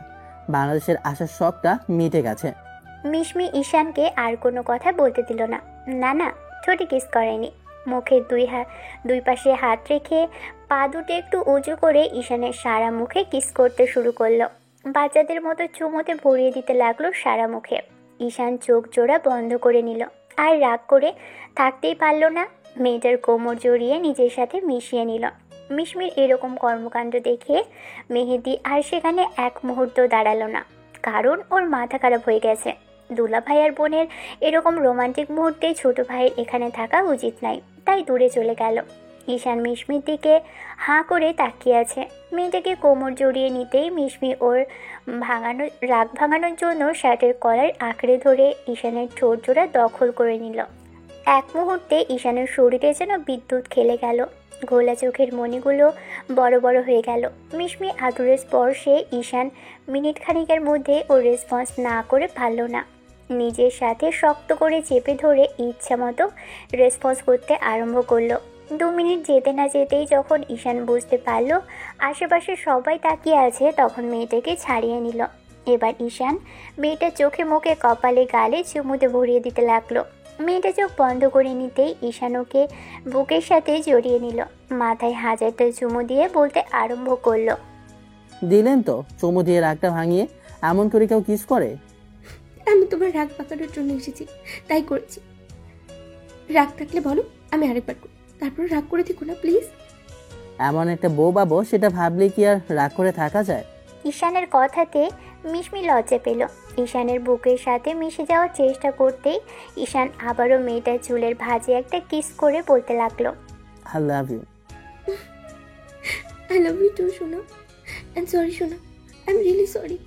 বাংলাদেশের আসার শখটা মিটে গেছে। মিশমি ঈশানকে আর কোনো কথা বলতে দিল না। না না, ঠোঁটে কিস করেনি। মুখের দুই পাশে হাত রেখে পা দুটো একটু উঁচু করে ঈশানের সারা মুখে কিস করতে শুরু করলো। বাচ্চাদের মতো চুমোতে ভরিয়ে দিতে লাগলো সারা মুখে। ঈশান চোখ জোড়া বন্ধ করে নিল, আর রাগ করে থাকতেই পারল না। মেয়েটার কোমর জড়িয়ে নিজের সাথে মিশিয়ে নিল। মিশমির এরকম কর্মকাণ্ড দেখে মেহেদি আর সেখানে এক মুহূর্ত দাঁড়ালো না, কারণ ওর মাথা খারাপ হয়ে গেছে। দুলা ভাই আর বোনের এরকম রোমান্টিক মুহূর্তে ছোট ভাইয়ের এখানে থাকা উচিত নাই, তাই দূরে চলে গেল। ঈশান মিশমির দিকে হাঁ করে তাকিয়ে আছে। মেয়েটাকে কোমর জড়িয়ে নিতেই মিশমি ওর রাগ ভাঙানোর জন্য শার্টের কলার আঁকড়ে ধরে ঈশানের ঠোঁট জোড়া দখল করে নিল। এক মুহূর্তে ঈশানের শরীরে যেন বিদ্যুৎ খেলে গেল। ঘোলা চোখের মণিগুলো বড় বড় হয়ে গেল। মিশমি আদুরের স্পর্শে ঈশান মিনিট খানিকের মধ্যে ওর রেসপন্স না করে পারল না। নিজের সাথে শক্ত করে চেপে ধরে ইচ্ছা মতো রেসপন্স করতে আরম্ভ করলো। 2 মিনিট যেতে না যেতেই যখন ঈশান বুঝতে পারল আশেপাশে সবাই তাকিয়ে আছে, তখন মেয়েটাকে ছাড়িয়ে নিল। এবার ঈশান মেয়েটার চোখে মুখে কপালে গালে চুমুতে ভরিয়ে দিতে লাগলো। মেয়েটা চোখ বন্ধ করে নিতেই ঈশান ওকে বুকের সাথে জড়িয়ে নিল। মাথায় হাজারটা চুমু দিয়ে বলতে আরম্ভ করলো, দিলেন তো চুমু দিয়ে রাগটা ভাঙিয়ে। এমন করে কেউ কিস করে? আমি তোমার রাগ পাকানোর জন্য এসেছি, তাই করেছি। রাগ থাকলে বলো, আমি আরেকবার করি, তারপর রাগ করে থেকো না প্লিজ। এমন একটা বউ পাবো সেটা ভাবলে কি আর রাগ করে থাকা যায়? ঈশানের কথাতে মিশমি লজ্জা পেল। ঈশানের বুকের সাথে মিশে যাওয়ার চেষ্টা করতেই ঈশান আবারও মেয়েটার চুলের ভাঁজে একটা কিস করে বলতে লাগলো, I love you. I love you too সোনা, এন্ড সরি সোনা, আই এম রিয়েলি সরি।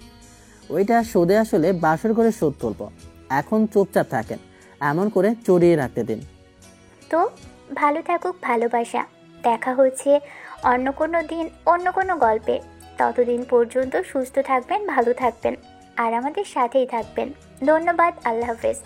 ওইটা শোধে আসলে বাসর করে শোধ তুলব। এখন চুপচাপ থাকেন, এমন করে চড়িয়ে রাখতে দিন। তো ভালো থাকুক ভালোবাসা। দেখা হচ্ছে অন্য কোনো দিন অন্য কোনো গল্পে। ততদিন পর্যন্ত সুস্থ থাকবেন, ভালো থাকবেন, আর আমাদের সাথেই থাকবেন। ধন্যবাদ। আল্লাহ হাফেজ।